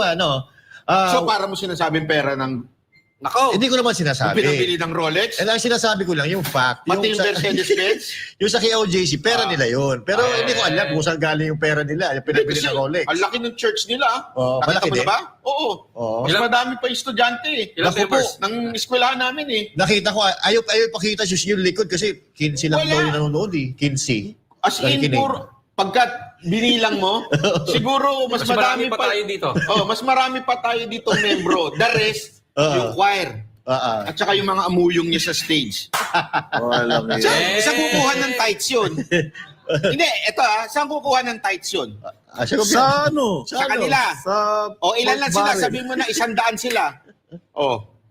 [SPEAKER 1] So para mo sinasabing pera ng
[SPEAKER 2] Nako!
[SPEAKER 3] hindi ko naman
[SPEAKER 1] yung
[SPEAKER 3] sinasabi.
[SPEAKER 1] pinabili ng Rolex?
[SPEAKER 3] And ang sinasabi ko lang, yung fact.
[SPEAKER 1] Pati yung Mercedes-Benz?
[SPEAKER 3] yung sa KOJC, pera nila yun. Pero hindi ko alam kung saan galing yung pera nila. Yung pinabili
[SPEAKER 1] Kasi
[SPEAKER 3] ng Rolex.
[SPEAKER 1] ang laki ng church nila.
[SPEAKER 3] Oo,
[SPEAKER 1] Nakita
[SPEAKER 3] malaki
[SPEAKER 1] mo na
[SPEAKER 3] din.
[SPEAKER 1] ba? Oo.
[SPEAKER 3] Oo.
[SPEAKER 1] Mas madami pa yung estudyante
[SPEAKER 2] Ilang
[SPEAKER 1] Naku po,
[SPEAKER 2] members?
[SPEAKER 1] ng eskwelahan namin
[SPEAKER 3] Nakita ko, ayaw pakita yung likod kasi 15 lang
[SPEAKER 1] Wala.
[SPEAKER 3] daw yung nanonood 15.
[SPEAKER 1] As in,
[SPEAKER 3] Nakikinig.
[SPEAKER 1] pagkat binilang mo, siguro mas
[SPEAKER 2] marami
[SPEAKER 1] madami
[SPEAKER 2] pa tayo dito.
[SPEAKER 1] Mas marami pa tayo dito membro. The rest, yung choir. At saka yung mga amuyong niya sa stage.
[SPEAKER 4] Alam mo
[SPEAKER 1] Sa,
[SPEAKER 4] yun.
[SPEAKER 1] saan kukuha ng tights yun? Hindi, eto saan kukuha ng tights yun?
[SPEAKER 4] Sa ano?
[SPEAKER 1] Sa kanila.
[SPEAKER 4] Sa
[SPEAKER 1] Ilan lang sila?
[SPEAKER 4] barrel.
[SPEAKER 1] Sabihin mo na 100 sila.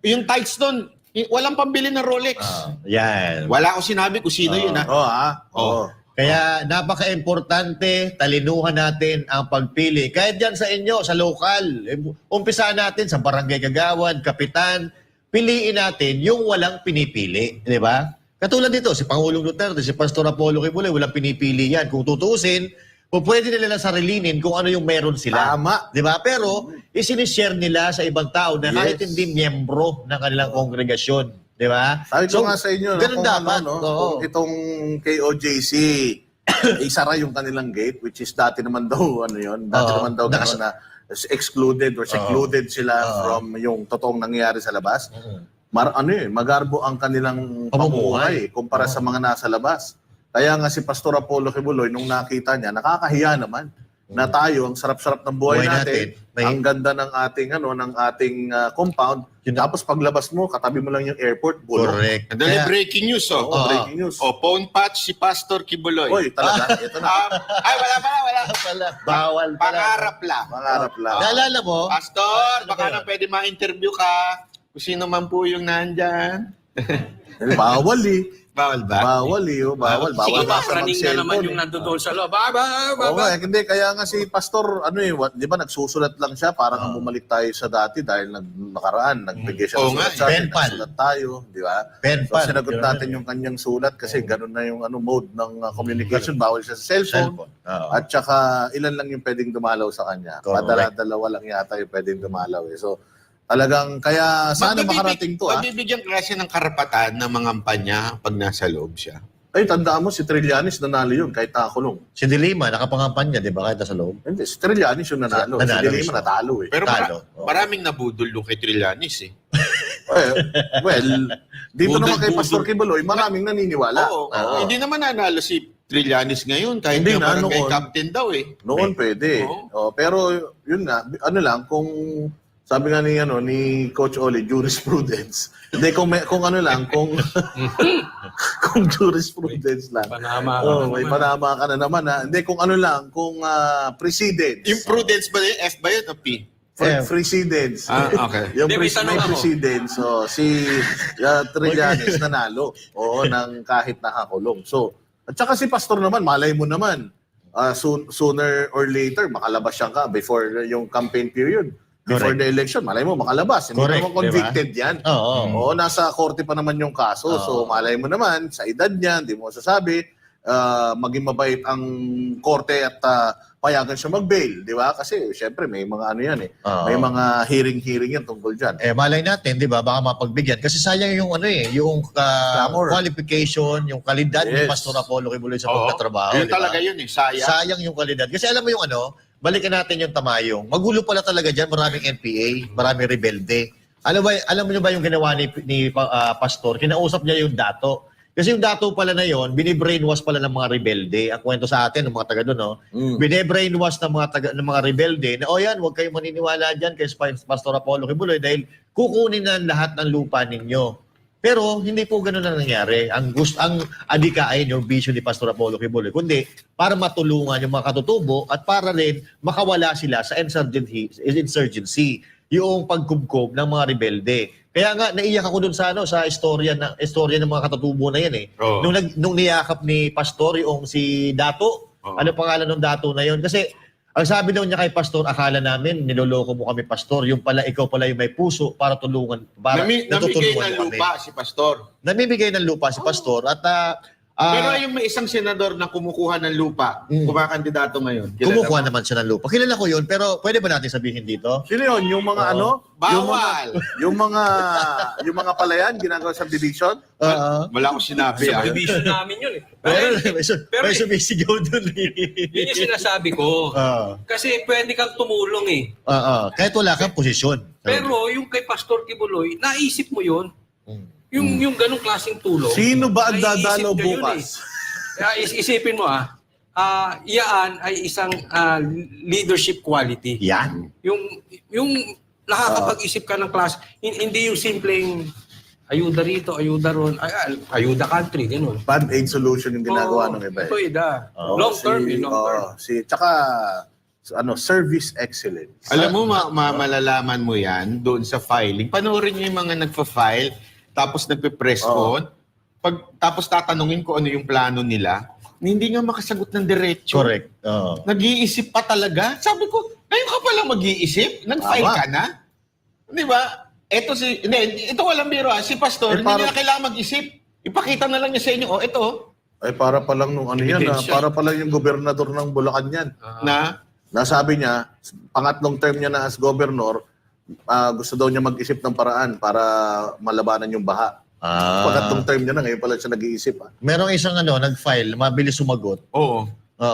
[SPEAKER 1] Yung tights doon, walang pambili ng Rolex.
[SPEAKER 3] Yan.
[SPEAKER 1] Wala akong sinabi kung sino yun
[SPEAKER 4] Oo.
[SPEAKER 3] Kaya napaka-importante, talinuhan natin ang pagpili. Kahit dyan sa inyo, sa lokal, umpisahan natin sa barangay kagawad, kapitan, piliin natin yung walang pinipili. Di ba? Katulad dito, si Pangulong Duterte, si Pastor Apollo Quiboloy, walang pinipili yan. Kung tutuusin, pwede nila sarilinin kung ano yung meron sila.
[SPEAKER 4] Tama.
[SPEAKER 3] Di ba? Pero isinishare nila sa ibang tao na kahit
[SPEAKER 4] Yes.
[SPEAKER 3] hindi miyembro ng kanilang kongregasyon. Di ba?
[SPEAKER 4] Sabi ko nga sa inyo,
[SPEAKER 3] ganun
[SPEAKER 4] kung
[SPEAKER 3] dapat.
[SPEAKER 4] kung itong KOJC, isara yung kanilang gate, which is dati naman daw, dati
[SPEAKER 3] Oo.
[SPEAKER 4] naman daw gano'n na excluded or secluded sila from yung totoong nangyayari sa labas. Magarbo ang kanilang pamumuhay kumpara sa mga nasa labas. Kaya nga si Pastor Apollo Quiboloy, nung nakita niya, nakakahiya naman na tayo, ang sarap-sarap ng buhay
[SPEAKER 3] Buhay
[SPEAKER 4] natin,
[SPEAKER 3] natin.
[SPEAKER 4] ang ganda ng ating compound, tapos paglabas mo, katabi mo lang yung airport, bulok.
[SPEAKER 3] Correct.
[SPEAKER 1] Dali,
[SPEAKER 3] Kaya-
[SPEAKER 1] breaking news
[SPEAKER 4] Oo, breaking news.
[SPEAKER 1] phone patch si Pastor Quiboloy.
[SPEAKER 4] Oy, talaga, ito na.
[SPEAKER 1] Ay, wala.
[SPEAKER 3] Bawal pala.
[SPEAKER 1] Pangarap lang.
[SPEAKER 4] Mangarap lang.
[SPEAKER 3] Naalala mo?
[SPEAKER 1] Pastor,
[SPEAKER 3] Ano
[SPEAKER 1] baka
[SPEAKER 3] ba
[SPEAKER 1] na pwede ma-interview ka. Kung sino man po yung nandyan.
[SPEAKER 4] Bawal
[SPEAKER 1] Bawal ba?
[SPEAKER 4] Bawal Bawal.
[SPEAKER 2] Sige
[SPEAKER 4] Bawal
[SPEAKER 2] ba,
[SPEAKER 4] sa
[SPEAKER 2] praning na naman yung nandoon sa loob.
[SPEAKER 4] Oo nga, hindi. Kaya nga si Pastor, di ba, nagsusulat lang siya, parang ang bumalik tayo sa dati dahil nakaraan, nagbigay siya
[SPEAKER 1] Oo
[SPEAKER 4] ng
[SPEAKER 1] nga,
[SPEAKER 4] sulat sa atin,
[SPEAKER 3] pen pal.
[SPEAKER 4] nagsulat tayo, di ba?
[SPEAKER 3] Pen
[SPEAKER 4] So,
[SPEAKER 3] pal.
[SPEAKER 4] sinagot natin yung kanyang sulat kasi ganun na yung mode ng communication. Bawal siya sa cellphone.
[SPEAKER 3] Oo.
[SPEAKER 4] At saka, ilan lang yung pwedeng dumalaw sa kanya.
[SPEAKER 3] Correct.
[SPEAKER 4] Padala-dalawa lang yata yung pwedeng dumalaw. So, talagang, kaya sana makarating to.
[SPEAKER 1] Magbibigyan klase ng karapatan ng mga kampanya pag nasa loob siya.
[SPEAKER 4] Ay, tandaan mo, si Trillanes nanalo yun kahit nakakulong.
[SPEAKER 3] Si Dilima, nakapangampanya, di ba? Kahit nasa loob.
[SPEAKER 4] Hindi, si Trillanes yung nanalo. Si
[SPEAKER 3] Nanalo
[SPEAKER 4] Dilima
[SPEAKER 3] mismo.
[SPEAKER 4] natalo eh.
[SPEAKER 1] Pero
[SPEAKER 3] Talo. Oo.
[SPEAKER 1] maraming nabudol doon kay Trillanes
[SPEAKER 4] Well, dito naman kay
[SPEAKER 1] Budol-budol.
[SPEAKER 4] Pastor Kibuloy, maraming naniniwala.
[SPEAKER 1] Oo.
[SPEAKER 4] Oo.
[SPEAKER 1] Hindi naman nanalo si Trillanes ngayon kahit
[SPEAKER 4] Hindi
[SPEAKER 1] na
[SPEAKER 4] na,
[SPEAKER 1] barangay
[SPEAKER 4] noon.
[SPEAKER 1] captain daw eh.
[SPEAKER 4] Noon pwede.
[SPEAKER 1] Oo.
[SPEAKER 4] Pero yun nga, ano lang, kung sabi nga ni Coach Oli, jurisprudence. Hindi, kung ano lang, kung kung jurisprudence lang.
[SPEAKER 2] Panama ka
[SPEAKER 4] Oh,
[SPEAKER 2] na
[SPEAKER 4] may
[SPEAKER 2] naman.
[SPEAKER 4] panama ka na naman ha. Hindi, kung ano lang, kung precedence.
[SPEAKER 1] Imprudence ba yun? F ba yun o P?
[SPEAKER 4] Precedence.
[SPEAKER 1] Okay.
[SPEAKER 4] Yung
[SPEAKER 2] Hindi, may tanong
[SPEAKER 4] may
[SPEAKER 2] ako.
[SPEAKER 4] precedence. So, si Trillanes nanalo. Oo, ng kahit nakakulong. So, at saka si Pastor naman, malay mo naman, sooner or later, makalabas siya ka before yung campaign period. Before the election, malay mo, makalabas. Hindi
[SPEAKER 3] Correct,
[SPEAKER 4] naman convicted yan.
[SPEAKER 3] Oo.
[SPEAKER 4] Oo, nasa korte pa naman yung kaso. So, malay mo naman, sa edad niya, hindi mo masasabi, maging mabait ang korte at payagan siya mag-bail, di ba? Kasi, syempre, may mga ano yan eh.
[SPEAKER 3] Oo.
[SPEAKER 4] May mga hearing yan tungkol dyan.
[SPEAKER 3] Malay natin, di ba, baka mapagbigyan. Kasi sayang yung yung
[SPEAKER 4] Clamor.
[SPEAKER 3] qualification, yung kalidad ni
[SPEAKER 4] Yes.
[SPEAKER 3] Pastor Apollo Kibuloy sa
[SPEAKER 1] Oo.
[SPEAKER 3] pagtatrabaho.
[SPEAKER 1] Yun
[SPEAKER 3] di ba?
[SPEAKER 1] talaga yun eh. Sayang.
[SPEAKER 3] Sayang yung kalidad. Kasi alam mo yung balikan natin yung Tamayong. Magulo pala talaga dyan, maraming NPA, maraming rebelde. Alam mo ba yung ginawa ni Pastor? Kinausap niya yung dato. Kasi yung dato pala na yon, binibrainwash pala ng mga rebelde. Ang kwento sa atin, ng mga taga doon, no? Binibrainwash ng mga rebelde na, yan, huwag kayong maniniwala dyan kay Pastor Apollo Kibuloy dahil kukunin na lahat ng lupa ninyo. Pero hindi po ganoon ang nangyari. Ang adikain yung vision ni Pastor Apollo Kibuloy, kundi para matulungan yung mga katutubo at para rin makawala sila sa insurgency, yung pagkubkob ng mga rebelde. Kaya nga naiyak ako dun sa sa istorya ng mga katutubo na yan eh.
[SPEAKER 1] Oo.
[SPEAKER 3] Nung niyakap ni Pastor yung si Dato,
[SPEAKER 1] Oo.
[SPEAKER 3] ano pangalan ng Dato na yon? Kasi ang sabi daw niya kay Pastor, akala namin niloloko mo kami Pastor, yung pala ikaw pala yung may puso para tulungan, para
[SPEAKER 1] Namigay
[SPEAKER 3] natutulungan
[SPEAKER 1] ng
[SPEAKER 3] mo kami.
[SPEAKER 1] lupa si Pastor.
[SPEAKER 3] Namimigay ng lupa si Pastor at
[SPEAKER 1] Pero yung may isang senador na kumukuha ng lupa, kumakandidato ngayon. Kilala
[SPEAKER 3] kumukuha
[SPEAKER 1] mo?
[SPEAKER 3] naman siya ng lupa. Kilala ko yun, pero pwede ba natin sabihin dito?
[SPEAKER 4] Sino yun? Yung mga ano?
[SPEAKER 1] Bawal!
[SPEAKER 4] Yung mga palayan, ginagawa sa division?
[SPEAKER 1] Wala akong sinabi.
[SPEAKER 2] Sa
[SPEAKER 1] ah.
[SPEAKER 2] division namin yun eh.
[SPEAKER 3] Pero
[SPEAKER 2] Pero
[SPEAKER 3] may sumisigaw dun eh.
[SPEAKER 2] yun yung sinasabi ko. Kasi pwede kang tumulong eh.
[SPEAKER 3] Kahit wala kang posisyon.
[SPEAKER 2] Pero yung kay Pastor Kibuloy, naisip mo yun. Yung ganong klaseng tulong.
[SPEAKER 4] Sino ba ang
[SPEAKER 2] naiisip
[SPEAKER 4] dadalaw
[SPEAKER 2] nyo yun
[SPEAKER 4] bukas?
[SPEAKER 2] Kaya isipin mo iyaan ay isang leadership quality.
[SPEAKER 3] Yan.
[SPEAKER 2] Yung nakakapag-isip ka ng klase, hindi yung simpleng ayuda rito, ayuda ron, ayuda country, gano'n.
[SPEAKER 4] Band-aid solution yung ginagawa ng iba.
[SPEAKER 2] Ito long term, long term.
[SPEAKER 4] Tsaka, service excellence.
[SPEAKER 1] Alam mo, malalaman mo yan doon sa filing. Panoorin niyo yung mga nagpa-file, tapos nagpe-press on. Tapos tatanungin ko ano yung plano nila. Hindi nga makasagot ng diretso.
[SPEAKER 3] Correct.
[SPEAKER 1] Nag-iisip pa talaga. Sabi ko, ngayon ka pala mag-iisip? Nag-file ka na? Di ba? Ito walang biro. Si Pastor, hindi niya kailangan mag-isip. Ipakita na lang niya sa inyo, ito.
[SPEAKER 4] Ay, para pa lang nung yan,
[SPEAKER 2] Evidence yan.
[SPEAKER 4] para pa lang yung gobernador ng Bulacan yan. Nasabi niya, pangatlong term niya na as governor, gusto daw niya mag-isip ng paraan para malabanan yung baha. Pangatlong term niya na, ngayon pala siya nag-iisip.
[SPEAKER 3] Merong isang nag-file, mabilis sumagot.
[SPEAKER 1] Oo.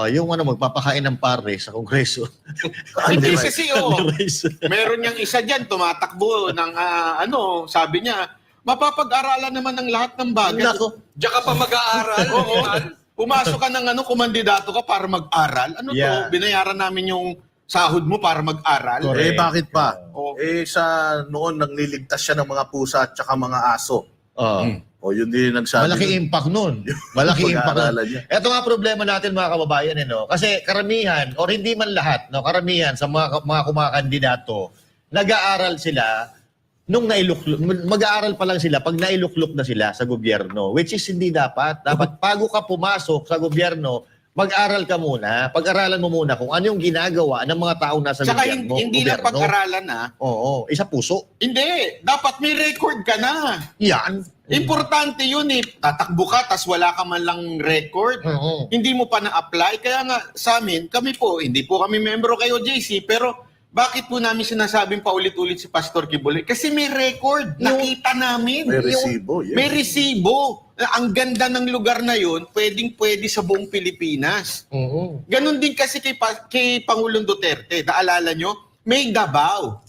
[SPEAKER 3] Yung magpapakain ng pare sa Kongreso.
[SPEAKER 1] Hindi kasi, meron niyang isa dyan, tumatakbo ng sabi niya, mapapag-aralan naman ng lahat ng bagay.
[SPEAKER 2] Diyan ka pa mag-aaral.
[SPEAKER 1] Oo. Pumasok ka ng kumandidato ka para mag-aral. Ano
[SPEAKER 3] Yeah.
[SPEAKER 1] to? Binayaran namin yung sahod mo para mag-aral.
[SPEAKER 3] Correct.
[SPEAKER 4] Bakit pa?
[SPEAKER 1] Oo.
[SPEAKER 4] Noon, nangliligtas siya ng mga pusa at saka mga aso. Yun din nagsabi.
[SPEAKER 3] Malaki impact nun. Malaki impact nun.
[SPEAKER 4] Pag-aaralan niya.
[SPEAKER 3] Ito nga problema natin mga kababayan. Kasi karamihan, or hindi man lahat, karamihan sa mga kumakandidato, nag-aaral sila mag-aaral pa lang sila pag nailuklok na sila sa gobyerno, which is hindi dapat. Dapat bago ka pumasok sa gobyerno, mag-aral ka muna. Pag-aralan mo muna kung ano yung ginagawa ng mga taong nasa
[SPEAKER 1] Tsaka
[SPEAKER 3] gobyerno.
[SPEAKER 1] hindi lang pag-aralan
[SPEAKER 3] Oo, isa puso.
[SPEAKER 1] Hindi. Dapat may record ka na.
[SPEAKER 3] Yan.
[SPEAKER 1] Importante yun eh. Tatakbo ka, tas wala ka man lang record.
[SPEAKER 3] Oo.
[SPEAKER 1] Hindi mo pa na-apply. Kaya nga sa amin, hindi po kami membro kayo, JC, pero bakit po namin sinasabing paulit-ulit si Pastor Kibuloy? Kasi may record. Nakita namin.
[SPEAKER 4] May resibo. Yes.
[SPEAKER 1] May resibo. Ang ganda ng lugar na yun, pwedeng-pwede sa buong Pilipinas. Ganon din kasi kay Pangulong Duterte. Naalala nyo? May Davao.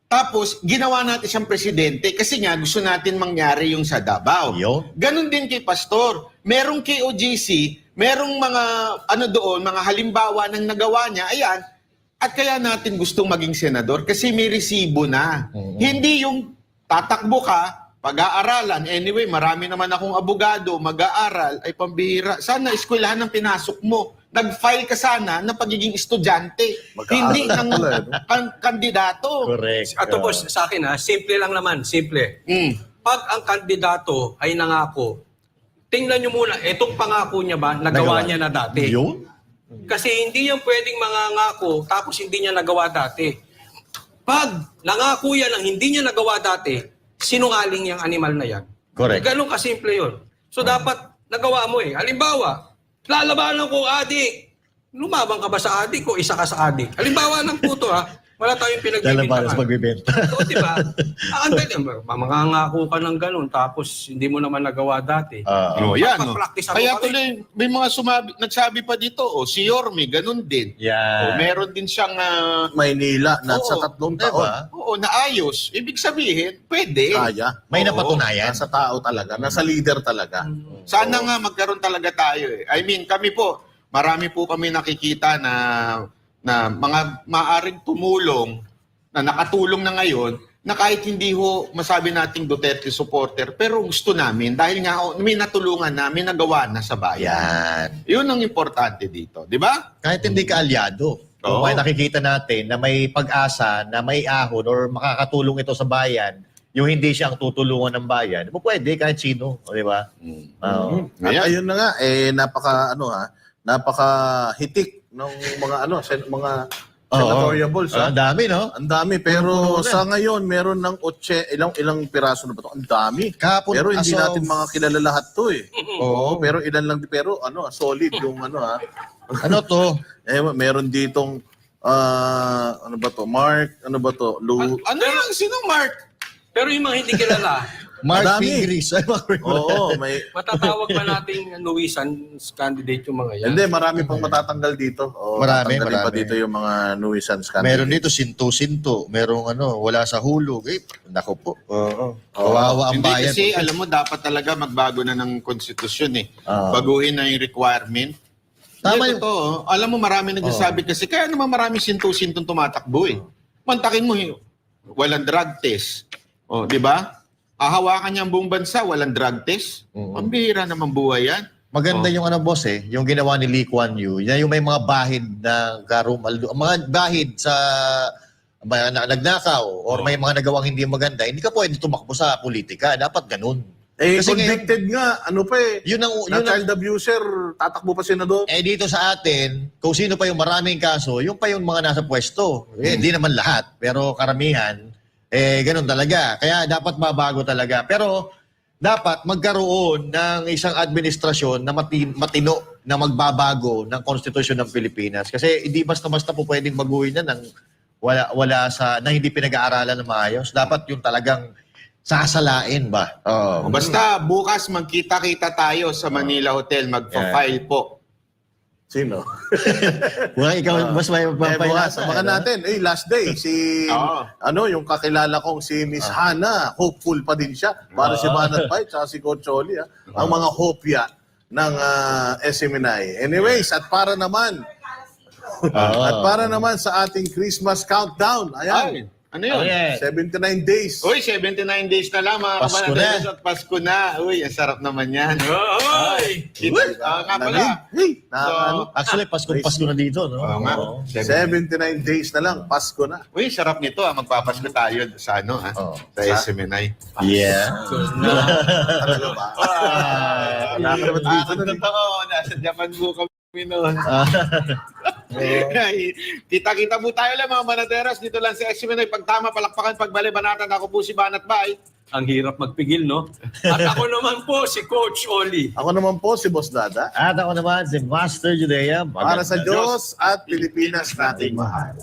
[SPEAKER 1] Tapos, ginawa natin siyang presidente kasi nga gusto natin mangyari yung sa Davao.
[SPEAKER 3] Yun.
[SPEAKER 1] Ganon din kay Pastor. Merong KOGC, merong mga mga halimbawa ng nagawa niya, ayan, at kaya natin gustong maging senador kasi may resibo na. Hindi yung tatakbo ka, pag-aaralan. Anyway, marami naman akong abogado, mag-aaral, ay pambihira. Sana eskwelahan ng pinasok mo. Nag-file ka sana ng pagiging estudyante, hindi ng kandidato.
[SPEAKER 3] Correct.
[SPEAKER 2] At boss, sa akin simple lang naman, simple. Pag ang kandidato ay nangako, tingnan nyo muna, itong pangako niya ba, nagawa niya na dati?
[SPEAKER 3] Yun?
[SPEAKER 2] Kasi hindi yan pwedeng mangangako tapos hindi niya nagawa dati. Pag nangako yan ang hindi niya nagawa dati, sinungaling yung animal na yan.
[SPEAKER 3] Correct.
[SPEAKER 2] Ganun kasimple yun. So dapat nagawa mo Halimbawa, lalabanan ko adik. Lumabang ka ba sa adik o isa ka sa adik? Halimbawa ng puto wala tayong
[SPEAKER 3] Lalabanan sa
[SPEAKER 2] pinagbibintangan.
[SPEAKER 3] pagbibenta.
[SPEAKER 2] Oo, di ba? Ang galing. Mangangako ka ng ganun tapos hindi mo naman nagawa dati.
[SPEAKER 1] Yan.
[SPEAKER 2] Magpa-practice ako
[SPEAKER 1] Kaya
[SPEAKER 2] kami.
[SPEAKER 1] tuloy, may mga nagsabi pa dito, si Yorme, ganun din.
[SPEAKER 3] Yan.
[SPEAKER 1] Meron din siyang,
[SPEAKER 4] Maynila na
[SPEAKER 1] Oo,
[SPEAKER 4] sa 3 taon.
[SPEAKER 3] Diba?
[SPEAKER 1] naayos. Ibig sabihin, pwede.
[SPEAKER 4] Kaya.
[SPEAKER 3] May
[SPEAKER 1] Oo.
[SPEAKER 3] napatunayan.
[SPEAKER 4] Nasa tao talaga, nasa leader talaga.
[SPEAKER 1] Sana nga magkaroon talaga tayo I mean, kami po, marami po kami nakikita na mga maaring tumulong, na nakatulong na ngayon, na kahit hindi ho masabi nating Duterte supporter, pero gusto namin dahil nga may natulungan na, may nagawa na sa bayan.
[SPEAKER 3] Yan.
[SPEAKER 1] Yun ang importante dito, di ba?
[SPEAKER 3] Kahit hindi ka alyado. Kung
[SPEAKER 1] Oo.
[SPEAKER 3] may nakikita natin na may pag-asa, na may ahon or makakatulong ito sa bayan, yung hindi siya ang tutulungan ng bayan, pwede kahit sino. Di ba? Oo.
[SPEAKER 4] At
[SPEAKER 1] Ayan.
[SPEAKER 4] ayun na nga, napaka hitik ng mga mga senatorial balls.
[SPEAKER 3] Ang dami, no?
[SPEAKER 4] Ang dami, pero
[SPEAKER 3] Puno na.
[SPEAKER 4] sa ngayon meron ng ilang piraso na ba to? Ang dami.
[SPEAKER 3] Kahapon,
[SPEAKER 4] Pero hindi
[SPEAKER 3] as of-
[SPEAKER 4] natin mga kilala lahat to
[SPEAKER 3] Oo.
[SPEAKER 4] pero ilan lang pero solid yung
[SPEAKER 3] Ano to?
[SPEAKER 4] meron ditong ano ba to? Mark, ano ba to? Lou.
[SPEAKER 1] Ano yung sinong Mark?
[SPEAKER 2] Pero yung mga hindi kilala,
[SPEAKER 3] Mark
[SPEAKER 4] Madami.
[SPEAKER 3] Pingris.
[SPEAKER 4] Oo, may
[SPEAKER 2] matatawag ba nating nuisance candidate yung mga yan?
[SPEAKER 4] hindi, marami pang matatanggal dito.
[SPEAKER 3] Marami,
[SPEAKER 4] tatanggalin pa
[SPEAKER 3] marami.
[SPEAKER 4] dito yung mga nuisance candidate.
[SPEAKER 3] Meron dito sinto-sinto. Merong wala sa hulog. Nako po. Oo. Kawawa ang
[SPEAKER 1] Hindi
[SPEAKER 3] bayan.
[SPEAKER 1] kasi, alam mo, dapat talaga magbago na ng konstitusyon
[SPEAKER 3] Oo.
[SPEAKER 1] Baguhin na yung requirement.
[SPEAKER 3] Tama
[SPEAKER 1] Hindi,
[SPEAKER 3] yung-
[SPEAKER 1] totoo. Alam mo, marami nagsasabi kasi, kaya naman marami sinto-sintong tumatakbo Mantakin mo, walang drug test. Di ba? Hahawakan niya ang buong bansa, walang drug test. Ang bihira naman buhay yan.
[SPEAKER 3] Maganda yung boss yung ginawa ni Lee Kuan Yew. Yan yung may mga bahid na karumaldo. Mga bahid sa nagnakaw or may mga nagawang hindi maganda. Hindi ka pwede tumakbo sa politika. Dapat ganun. Kasi
[SPEAKER 4] Convicted nga,
[SPEAKER 3] Yun ang,
[SPEAKER 4] na child abuser, tatakbo pa senador.
[SPEAKER 3] dito sa atin, kung sino pa yung maraming kaso, yung pa yung mga nasa pwesto. Hindi naman lahat, pero karamihan, ganun talaga. Kaya dapat mabago talaga. Pero dapat magkaroon ng isang administrasyon na matino na magbabago ng konstitusyon ng Pilipinas. Kasi hindi basta-basta po pwedeng baguhin na ng wala sa na hindi pinag-aaralan ng maayos. Dapat yung talagang sasalain ba?
[SPEAKER 1] Basta bukas magkita-kita tayo sa Manila Hotel, magpa-file po.
[SPEAKER 4] Sino?
[SPEAKER 3] Wala ikaw mas may
[SPEAKER 4] Bukas, abangan natin. Last day, yung kakilala kong si Miss Hana, hopeful pa din siya. Para si Manat Pai, tsaka si Coach Oli, ang mga hopya ng SMNI. Anyways, at para naman sa ating Christmas countdown, ayan,
[SPEAKER 1] Ano yun?
[SPEAKER 4] 79 days.
[SPEAKER 1] Uy, 79 days na lang mga
[SPEAKER 3] Pasko
[SPEAKER 1] kabanateros
[SPEAKER 3] na.
[SPEAKER 1] at Pasko na. Uy, ang sarap naman yan.
[SPEAKER 2] Oy!
[SPEAKER 1] Nga pala.
[SPEAKER 3] Actually, Pasko na dito, no?
[SPEAKER 1] Oo nga.
[SPEAKER 3] Oo.
[SPEAKER 4] 79 days na lang, Pasko na.
[SPEAKER 1] Uy, sarap nito Magpapasko tayo sa sa SMNI.
[SPEAKER 3] Yeah.
[SPEAKER 4] Talaga ba? Wala ka naman dito na.
[SPEAKER 1] Totoo. Nasa Japan po kami noon. Kita-kita po tayo lang mga manaderos. Dito lang sa SMNI. Pagtama, palakpakan, pagbalibanatan. Ako po si Banat Bay.
[SPEAKER 2] Ang hirap magpigil, no? At ako naman po, si Coach Oli.
[SPEAKER 4] Ako naman po si Boss Dada.
[SPEAKER 3] At ako naman si Master Judea.
[SPEAKER 4] Para sa Diyos at Pilipinas nating mahal.